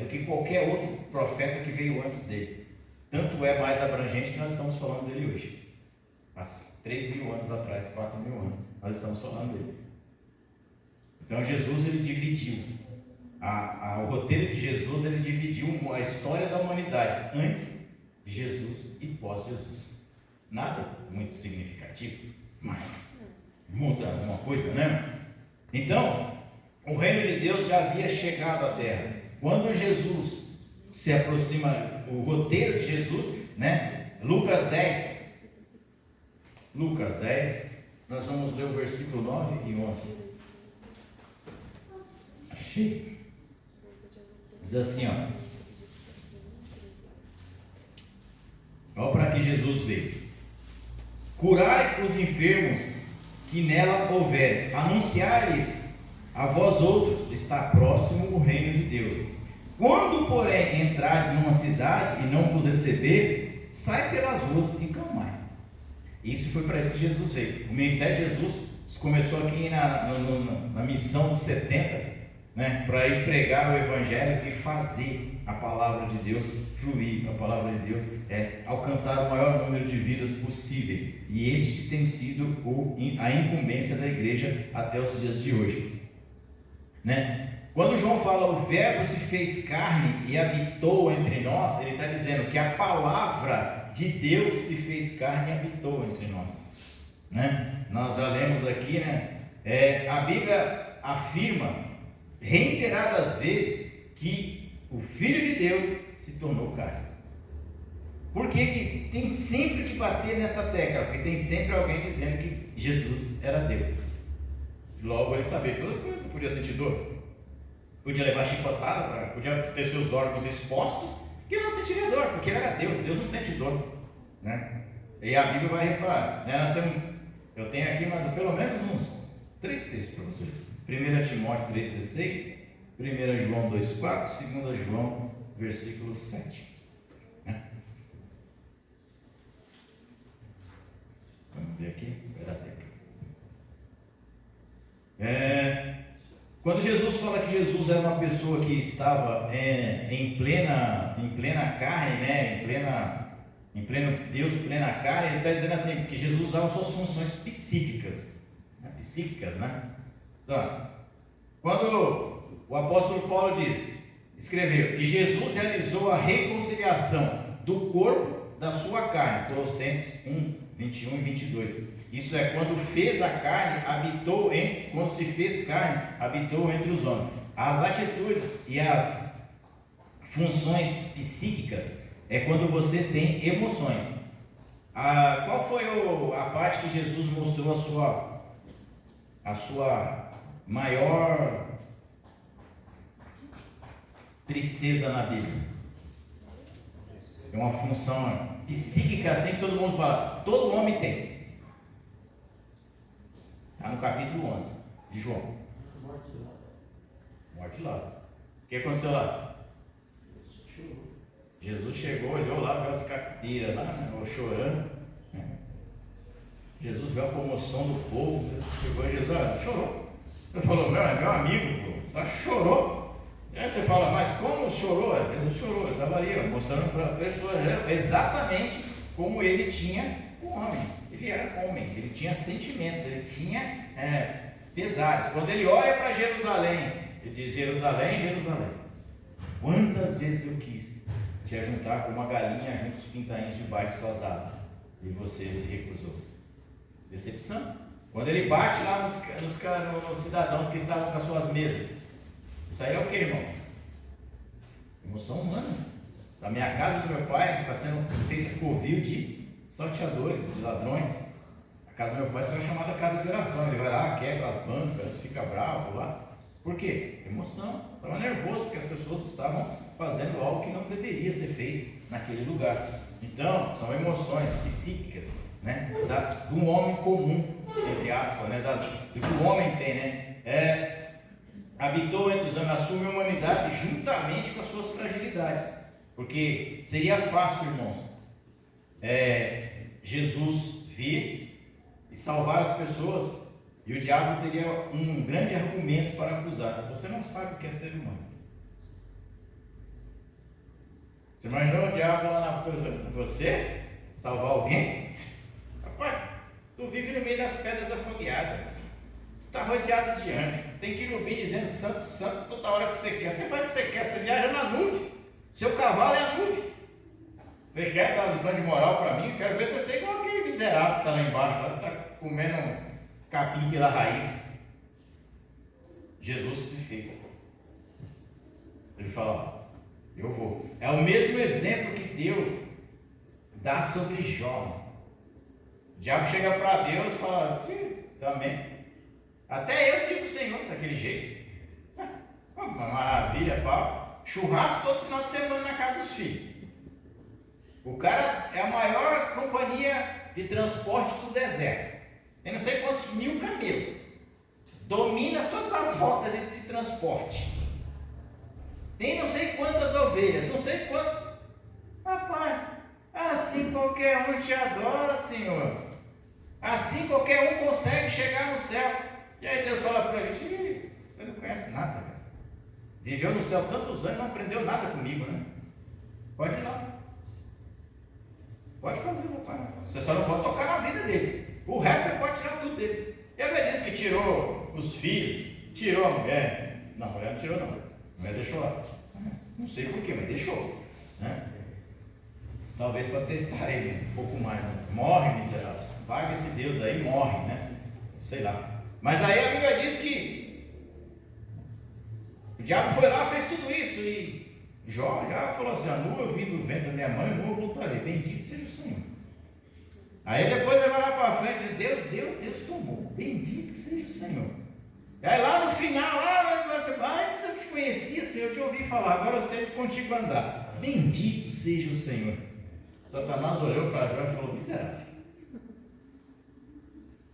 A: Do que qualquer outro profeta que veio antes dele. Tanto é mais abrangente que nós estamos falando dele hoje. Há 3.000 anos atrás, 4.000 anos, nós estamos falando dele. Então Jesus, ele dividiu. O roteiro de Jesus, ele dividiu a história da humanidade antes de Jesus e pós-Jesus. Nada muito significativo, mas muda alguma coisa, né? Então, o reino de Deus já havia chegado à terra. Quando Jesus se aproxima, o roteiro de Jesus, né? Lucas 10, nós vamos ler o versículo 9 e 11. Achei. Diz assim, olha para que Jesus veio. Curai os enfermos que nela houver, anunciai-lhes a vós outros, está próximo o reino de Deus. Quando, porém, entrardes numa cidade e não vos receber, sai pelas ruas e clamai. Isso foi para isso que Jesus veio. O ministério de Jesus começou aqui na missão dos 70, né, para ir pregar o Evangelho e fazer a palavra de Deus fluir. A palavra de Deus alcançar o maior número de vidas possíveis. E este tem sido a incumbência da igreja até os dias de hoje, né? Quando João fala o verbo se fez carne e habitou entre nós, ele está dizendo que a palavra de Deus se fez carne e habitou entre nós, né? Nós já lemos aqui, né? A Bíblia afirma reiteradas vezes que o Filho de Deus se tornou carne. Por que tem sempre que bater nessa tecla? Porque tem sempre alguém dizendo que Jesus era Deus. Logo ele sabia todas as coisas, não podia sentir dor. Podia levar chicotada, podia ter seus órgãos expostos, que não sentiria dor, porque ele era Deus, Deus não sente dor, né? E a Bíblia vai reparar, né? Eu tenho aqui pelo menos uns 3 textos para você. 1 Timóteo 3,16, 1 João 2,4, 2 João, versículo 7. Né? Vamos ver aqui, vai dar tempo. Quando Jesus fala que Jesus era uma pessoa que estava em plena carne, né? Em pleno Deus, plena carne, ele está dizendo assim, que Jesus usava suas funções psíquicas, né? Então, quando o apóstolo Paulo escreveu, e Jesus realizou a reconciliação do corpo da sua carne, Colossenses 1, 21 e 22. Isso é, quando fez a carne, quando se fez carne, habitou entre os homens. As atitudes e as funções psíquicas é quando você tem emoções. Qual foi a parte que Jesus mostrou a sua maior tristeza na Bíblia? É uma função psíquica assim que todo mundo fala, todo homem tem. Está no capítulo 11 de João. Morte de Lázaro. O que aconteceu lá? Jesus chegou, olhou lá, viu as capireiras lá, chorando. Jesus viu a comoção do povo. Chegou e Jesus chorou. Ele falou, é meu amigo, pô, só chorou. E aí você fala, mas como chorou? Jesus chorou, ele estava ali mostrando para a pessoa exatamente como ele tinha o homem. Ele era homem, ele tinha sentimentos, ele tinha pesares. Quando ele olha para Jerusalém, ele diz, Jerusalém, Jerusalém, quantas vezes eu quis te ajuntar como uma galinha junto os pintainhos debaixo de suas asas, e você se recusou. Decepção. Quando ele bate lá nos cidadãos que estavam com as suas mesas, isso aí é o que, irmãos? Emoção humana. A minha casa do meu pai está sendo feita covil de salteadores, de ladrões. A casa do meu pai será chamada casa de oração. Ele vai lá, quebra as bancas, fica bravo lá. Por quê? Emoção. Estava nervoso porque as pessoas estavam fazendo algo que não deveria ser feito naquele lugar. Então, são emoções psíquicas, né? Do homem comum, entre aspas, né? Que o homem tem, né? Habitou entre os homens, assume a humanidade juntamente com as suas fragilidades. Porque seria fácil, irmãos, Jesus vir e salvar as pessoas, e o diabo teria um grande argumento para acusar. Você não sabe o que é ser humano. Você imaginou o diabo lá na coisa? Você salvar alguém? Rapaz, tu vive no meio das pedras afogueadas. Tu está rodeado de anjos. Tem querubim dizendo santo, santo toda hora que você quer. Você faz o que você quer, você viaja na nuvem. Seu cavalo é a nuvem. Você quer dar uma lição de moral para mim? Eu quero ver se você é igual aquele miserável que está lá embaixo, lá, está comendo capim pela raiz. Jesus se fez. Ele fala, eu vou. É o mesmo exemplo que Deus dá sobre Jó. O diabo chega para Deus e fala, sim, também. Até eu sigo o Senhor daquele jeito. Uma maravilha, pá. Churrasco todo final de semana na casa dos filhos. O cara é a maior companhia de transporte do deserto. Tem não sei quantos mil camelos. Domina todas as rotas de transporte. Tem não sei quantas ovelhas, não sei quanto. Rapaz, assim qualquer um te adora, Senhor. Assim qualquer um consegue chegar no céu. E aí Deus fala para ele, você não conhece nada, cara. Viveu no céu tantos anos e não aprendeu nada comigo, né? Pode ir lá. Pode fazer, meu pai. Você só não pode tocar na vida dele. O resto você pode tirar tudo dele. E a Bíblia diz que tirou os filhos, tirou a mulher. Não, a mulher não tirou, não. A mulher deixou lá. Não sei porquê, mas deixou. Né? Talvez para testar ele um pouco mais. Né? Morre, miserável. Paga esse Deus aí, morre, né? Sei lá. Mas aí a Bíblia diz que o diabo foi lá, fez tudo isso. E Jó já falou assim: nu eu vim do ventre da minha mãe, nu eu voltarei. Bendito seja o Senhor. Aí depois ele vai lá para frente e diz: Deus tomou. Bendito seja o Senhor. Aí lá no final, antes eu te conhecia, Senhor, eu te ouvi falar, agora eu sei contigo andar. Bendito seja o Senhor. Satanás olhou para Jó e falou: miserável.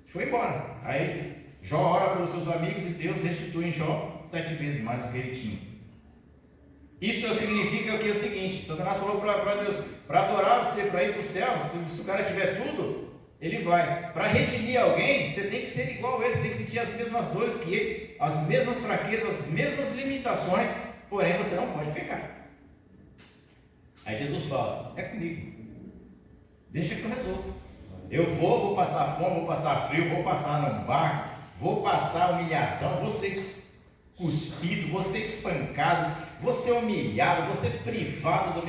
A: Foi embora. Aí Jó ora pelos seus amigos e Deus restitui em Jó 7 vezes mais do que ele tinha. Isso significa que é o seguinte: Satanás falou para Deus, para adorar você, para ir para o céu, se o cara tiver tudo, ele vai. Para redimir alguém, você tem que ser igual a ele, você tem que sentir as mesmas dores que ele, as mesmas fraquezas, as mesmas limitações, porém você não pode pecar. Aí Jesus fala: é comigo, deixa que eu resolvo. Eu vou passar fome, vou passar frio, vou passar num barco, vou passar humilhação, vou ser cuspido, vou ser espancado, vou ser humilhado, vou ser privado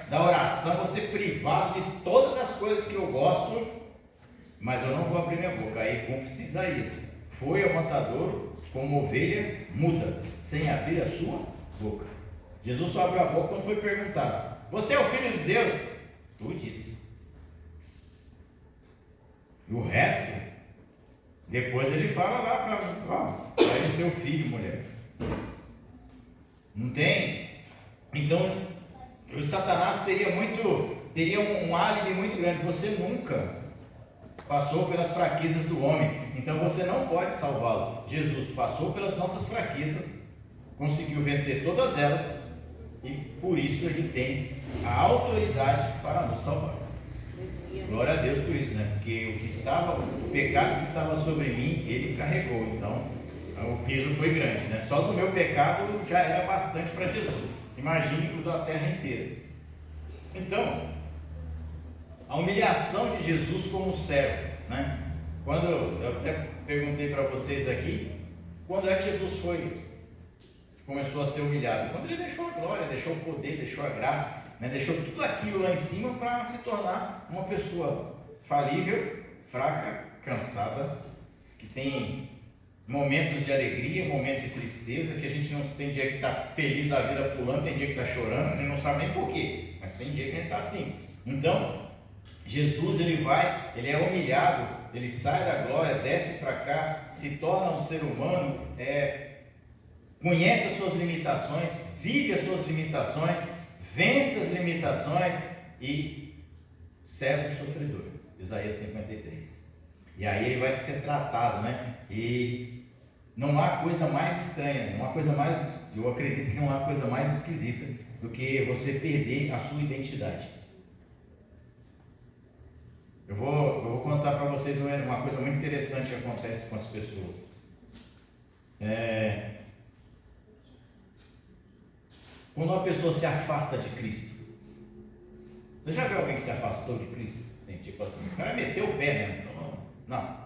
A: da oração, vou ser privado de todas as coisas que eu gosto, mas eu não vou abrir minha boca. Aí cumpre-se Isaías: foi ao matadouro como ovelha muda, sem abrir a sua boca. Jesus só abriu a boca quando foi perguntado: você é o Filho de Deus? Tu disse. E o resto, depois ele fala lá para ele teu filho, mulher. Não tem? Então, o Satanás teria um álibi muito grande. Você nunca passou pelas fraquezas do homem, então você não pode salvá-lo. Jesus passou pelas nossas fraquezas, conseguiu vencer todas elas, e por isso ele tem a autoridade para nos salvar. Glória a Deus por isso, né? Porque o pecado que estava sobre mim, ele carregou. Então, o peso foi grande, né? Só do meu pecado já era bastante para Jesus. Imagine o da terra inteira. Então, a humilhação de Jesus como servo, né? Quando eu até perguntei para vocês aqui, quando é que Jesus começou a ser humilhado? Quando ele deixou a glória, deixou o poder, deixou a graça, né? Deixou tudo aquilo lá em cima para se tornar uma pessoa falível, fraca, cansada, que tem momentos de alegria, momentos de tristeza, que a gente não tem dia que está feliz da vida pulando, tem dia que está chorando, a gente não sabe nem porquê, mas tem dia que a gente está assim. Então, Jesus ele é humilhado, ele sai da glória, desce para cá, se torna um ser humano, conhece as suas limitações, vive as suas limitações, vence as limitações e servo sofredor. Isaías 53. E aí ele vai ser tratado, né? E não há coisa mais estranha, eu acredito que não há coisa mais esquisita do que você perder a sua identidade. Eu vou contar para vocês uma coisa muito interessante que acontece com as pessoas. Quando uma pessoa se afasta de Cristo, você já viu alguém que se afastou de Cristo? Assim, tipo assim, o cara meteu o pé, né? Não.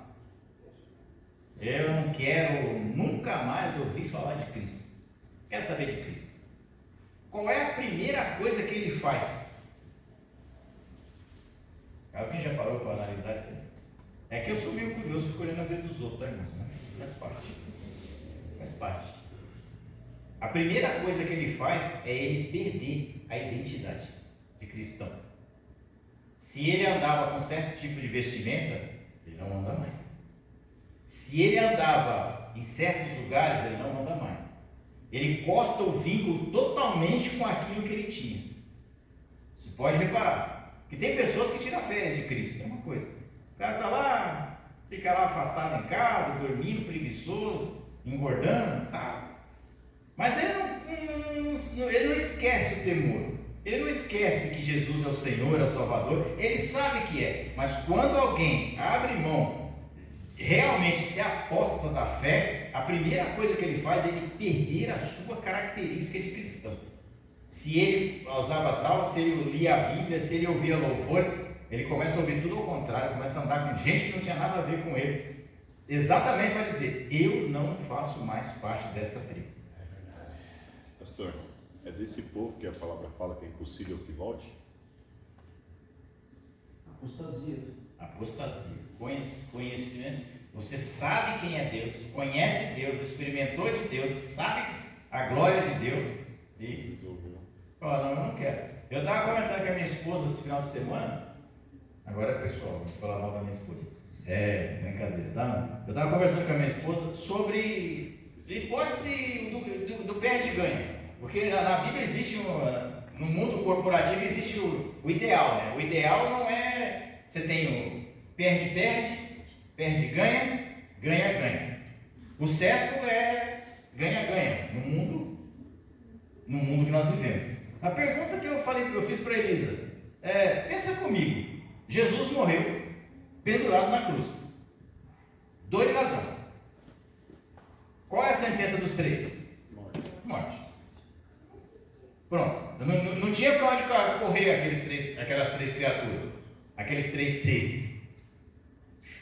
A: Eu não quero nunca mais ouvir falar de Cristo. Quero saber de Cristo. Qual é a primeira coisa que ele faz? Alguém já parou para analisar isso? É que eu sou meio curioso, fico olhando a vida dos outros, tá, irmãos? Faz parte. A primeira coisa que ele faz é ele perder a identidade de cristão. Se ele andava com certo tipo de vestimenta, ele não anda mais. Se ele andava em certos lugares, ele não anda mais. Ele corta o vínculo totalmente com aquilo que ele tinha. Você pode reparar que tem pessoas que tiram férias de Cristo, é uma coisa. O cara está lá, fica lá afastado em casa, dormindo, preguiçoso, engordando, tá. Mas ele não esquece o temor, ele não esquece que Jesus é o Senhor, é o Salvador, ele sabe que é, mas quando alguém abre mão, realmente se aposta da fé, a primeira coisa que ele faz é ele perder a sua característica de cristão. Se ele usava tal, se ele lia a Bíblia, se ele ouvia louvores, ele começa a ouvir tudo ao contrário, começa a andar com gente que não tinha nada a ver com ele, exatamente para dizer: eu não faço mais parte dessa tribo.
E: Pastor, é desse povo que a palavra fala que é impossível que volte?
D: Apostasia.
A: Conhecimento. Você sabe quem é Deus, conhece Deus, experimentou de Deus, sabe a glória de Deus e fala: não, eu não quero. Eu estava comentando com a minha esposa esse final de semana, agora pessoal, vou falar mal da minha esposa. É, brincadeira, tá? Eu estava conversando com a minha esposa sobre hipótese do perde-ganha. Porque na Bíblia existe, no mundo corporativo existe o ideal, né? O ideal não é, você tem o perde-perde, perde-ganha, ganha-ganha. O certo é ganha-ganha no mundo que nós vivemos. A pergunta que eu fiz para Elisa pensa comigo, Jesus morreu pendurado na cruz, 2 ladrões. Qual é a sentença dos 3? Morte. Pronto. Não tinha para onde correr aquelas 3 criaturas, aqueles 3 seres.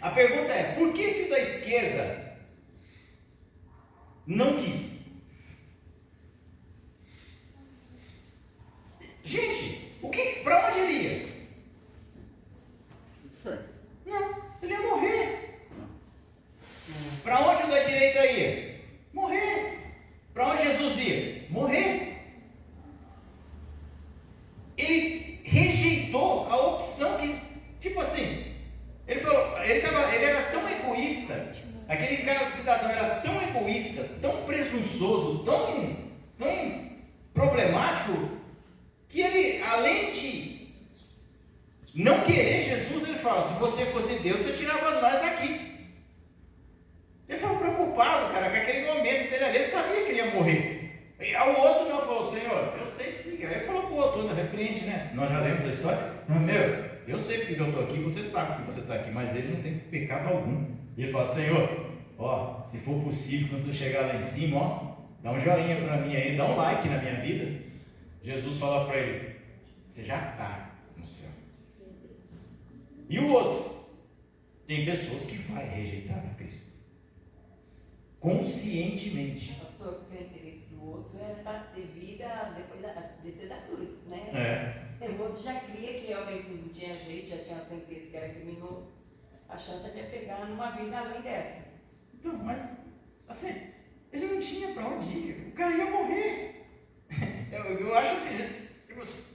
A: A pergunta é: por que o da esquerda não quis? Gente, para onde ele ia?
E: Fé.
A: Não, ele ia morrer. Para onde o da direita ia? Morrer. Para onde Jesus ia? Morrer. Ele rejeitou a opção que, tipo assim, ele falou, ele era tão egoísta, aquele cara cidadão era tão egoísta, tão presunçoso, tão problemático, que ele, além de não querer Jesus, ele fala: se você fosse Deus, você tirava nós daqui. Ele estava preocupado, cara, com aquele momento dele ali, ele sabia que ele ia morrer. E ao outro não, falou: Senhor, eu sei que. Aí ele falou para o outro, repreende, né? Nós já lemos a história. Eu sei porque eu estou aqui, você sabe que você está aqui, mas ele não tem pecado algum. E ele fala: Senhor, se for possível, quando você chegar lá em cima, dá um joinha para mim aí, dá um like na minha vida. Jesus fala para ele: você já está no céu. E o outro? Tem pessoas que vão rejeitar a Cristo conscientemente.
B: Pastor, porque o interesse do outro é ter vida depois descer da cruz, né? O outro já cria que realmente não tinha jeito, já tinha sentença que era criminoso. A chance é de pegar numa vida além dessa.
A: Então, mas, assim, ele não tinha para onde ir. O cara ia morrer. Eu acho assim,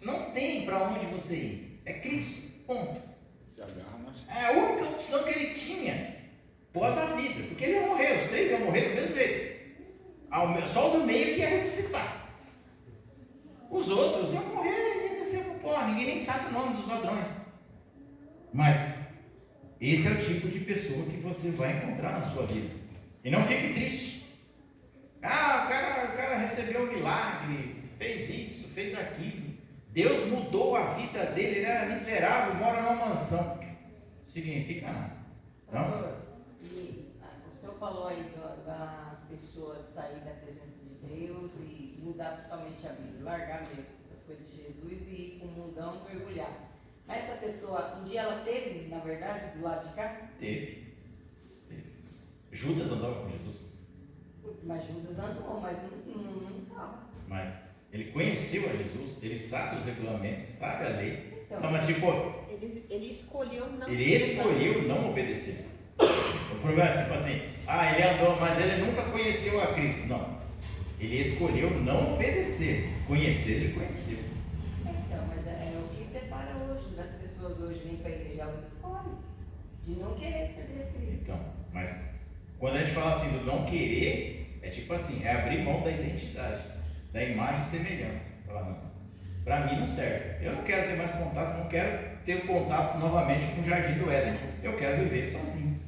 A: não tem para onde você ir. É Cristo, ponto.
E: Se agarra na
A: É a única opção que ele tinha pós a vida, porque ele ia morrer, os 3 iam morrer do mesmo jeito. Só o do meio que ia ressuscitar. Os outros iam morrer e iam descer para o pó. Ninguém nem sabe o nome dos ladrões. Mas esse é o tipo de pessoa que você vai encontrar na sua vida. E não fique triste. O cara recebeu um milagre, fez isso, fez aquilo. Deus mudou a vida dele, ele era miserável, mora numa mansão. Significa nada. Então,
B: O senhor falou aí da pessoa sair da presença de Deus e mudar totalmente a vida, largar mesmo as coisas de Jesus e ir para o mundão mergulhar. Mas essa pessoa, um dia ela teve, na verdade, do lado de cá?
A: Teve. Judas andava com Jesus.
B: Mas Judas andou, mas não estava.
A: Mas ele conheceu a Jesus, ele sabe os regulamentos, sabe a lei.
B: Então,
A: Mas tipo,
C: Ele escolheu não
A: ele escolheu não obedecer. O problema é tipo assim: ele andou, mas ele nunca conheceu a Cristo. Não. Ele escolheu não obedecer. Conhecer, ele conheceu.
B: Então, mas é o que separa hoje, das pessoas hoje vêm para a igreja, elas escolhem de não querer servir a Cristo.
A: Então, mas quando a gente fala assim do não querer, é tipo assim, é abrir mão da identidade, da imagem e semelhança. Falar: não, para mim não serve. Eu não quero ter mais contato, não quero ter contato novamente com o Jardim do Éden. Eu quero viver sozinho.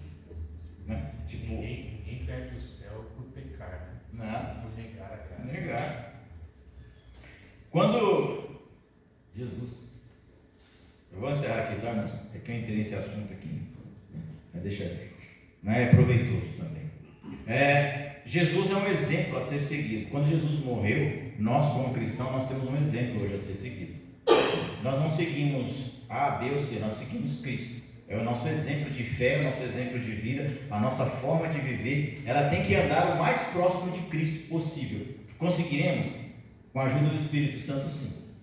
A: Né? Tipo,
D: Ninguém perde o céu por pecar, né?
A: Não.
D: Por negar a graça.
A: negar. Quando Jesus, eu vou encerrar aqui, tá, irmãos? É que eu entrei nesse assunto aqui, mas deixa eu ver. Não é proveitoso também. Jesus é um exemplo a ser seguido. Quando Jesus morreu, nós como cristãos, nós temos um exemplo hoje a ser seguido. Nós não seguimos A, B ou C, nós seguimos Cristo. É o nosso exemplo de fé, o nosso exemplo de vida, a nossa forma de viver. Ela tem que andar o mais próximo de Cristo possível. Conseguiremos? Com a ajuda do Espírito Santo, sim.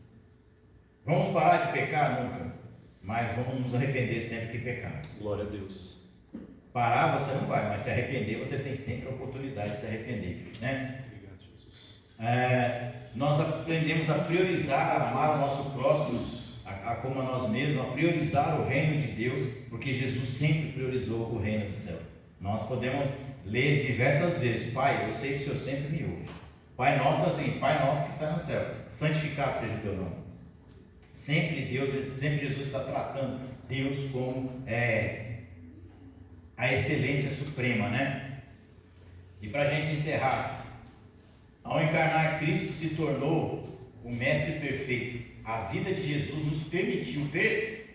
A: Vamos parar de pecar? Nunca. Mas vamos nos arrepender sempre que pecar.
E: Glória a Deus.
A: Parar você não vai, mas se arrepender, você tem sempre a oportunidade de se arrepender, né?
E: Obrigado, Jesus.
A: Nós aprendemos a priorizar, a amar o nosso próximo, a como a nós mesmos, a priorizar o reino de Deus, porque Jesus sempre priorizou o reino dos céus. Nós podemos ler diversas vezes: Pai, eu sei que o Senhor sempre me ouve. Pai nosso, assim, Pai nosso que está no céu, santificado seja o teu nome. Sempre Deus, sempre Jesus está tratando Deus como a excelência suprema, né? E para a gente encerrar, ao encarnar Cristo se tornou o mestre perfeito. A vida de Jesus nos permitiu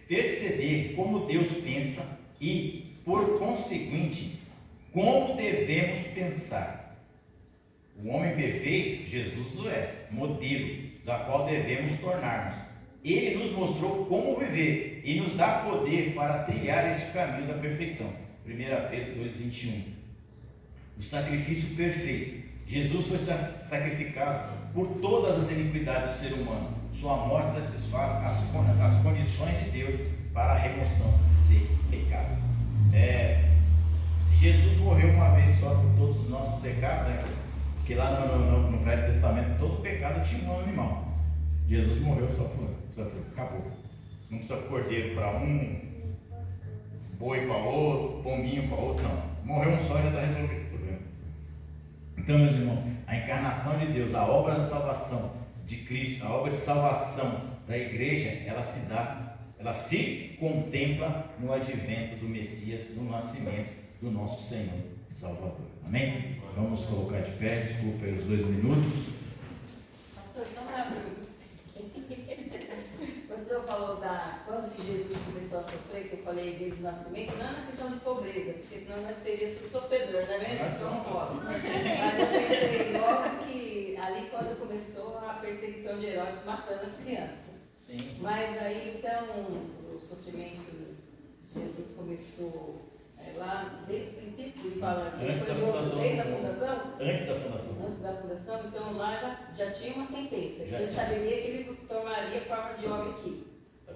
A: perceber como Deus pensa e, por conseguinte, como devemos pensar. O homem perfeito, Jesus o é, modelo da qual devemos tornar-nos. Ele nos mostrou como viver e nos dá poder para trilhar este caminho da perfeição. 1 Pedro 2,21. O sacrifício perfeito. Jesus foi sacrificado por todas as iniquidades do ser humano. Sua morte satisfaz as condições de Deus para a remoção de pecado. Se Jesus morreu uma vez só por todos os nossos pecados, porque lá no Velho Testamento todo pecado tinha um animal. Jesus morreu só por acabou. Não precisa cordeiro para um, boi para outro, pombinho para outro, não. Morreu um só e já está resolvido o problema. Então, meus irmãos, a encarnação de Deus, a obra da salvação de Cristo, a obra de salvação da igreja, ela se contempla no advento do Messias, no nascimento do nosso Senhor e Salvador. Amém? Vamos colocar de pé, desculpa aí os 2 minutos.
B: Pastor, só uma pergunta. Quando o senhor falou quando que Jesus começou a sofrer, que eu falei desde o nascimento, não é uma questão de pobreza, porque senão nós seríamos tudo sofredor, não é mesmo? Nós somos pobres. Mas eu pensei logo que ali quando começou a perseguição de Herodes matando as crianças.
A: Sim.
B: Mas aí então o sofrimento de Jesus começou lá desde o princípio, ele fala que
A: Antes
B: foi
A: da
B: morto
A: fundação.
B: desde a fundação.
A: Antes da fundação.
B: Antes da fundação, então lá já tinha uma sentença.
A: Já
B: Ele
A: tinha.
B: saberia que ele tornaria forma de homem aqui.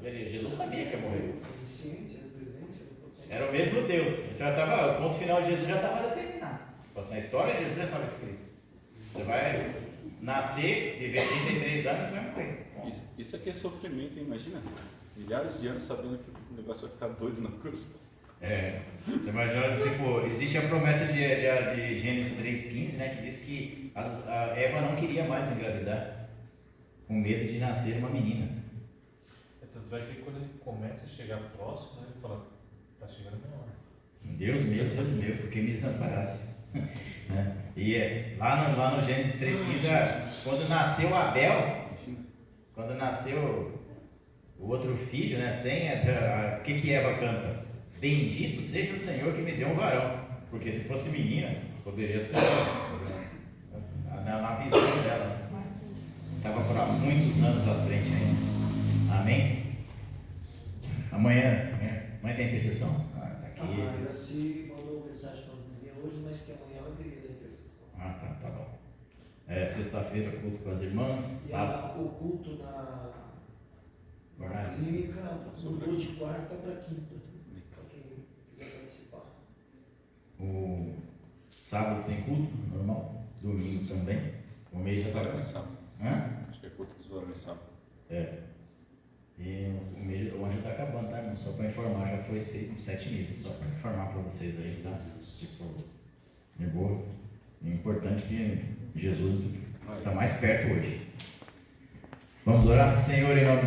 A: Jesus sabia que ia morrer.
F: Ciente, era presente, era potente.
A: Era o mesmo Deus. O ponto final de Jesus já estava determinado. Tipo assim, a história de Jesus já estava escrita. Você vai nascer, viver 33 anos e vai morrer.
E: Isso aqui é sofrimento, hein? Imagina. Milhares de anos sabendo que o negócio vai ficar doido na cruz.
A: Você imagina, tipo, existe a promessa de Gênesis 3,15, né, que diz que a Eva não queria mais engravidar, com medo de nascer uma menina.
D: Tanto é que quando ele começa a chegar próximo, ele fala, está chegando a minha hora.
A: Deus meu, porque me desamparasse. Né? E lá no Gênesis 3,15, quando nasceu Abel, quando nasceu o outro filho, né, o que Eva canta? Bendito seja o Senhor que me deu um varão, porque se fosse menina, poderia ser na visão dela, estava para muitos anos à frente ainda. Amém? Amanhã tem intercessão? Tá aqui.
F: A Iraci mandou mensagem para não vir hoje, mas que amanhã ela queria da intercessão.
A: Tá bom. Sexta-feira, culto com as irmãs. Sábado.
F: O culto na clínica mudou de quarta para quinta. Para quem quiser participar.
A: O sábado tem culto normal, domingo também. O mês já está.
E: Sábado. Acho que é culto dos varões sábado.
A: E o ano já está acabando, tá, irmão? Só para informar, já foi 7 meses. Só para informar para vocês aí, tá? Tipo, é boa. É importante que Jesus está mais perto hoje. Vamos orar? Senhor, em nome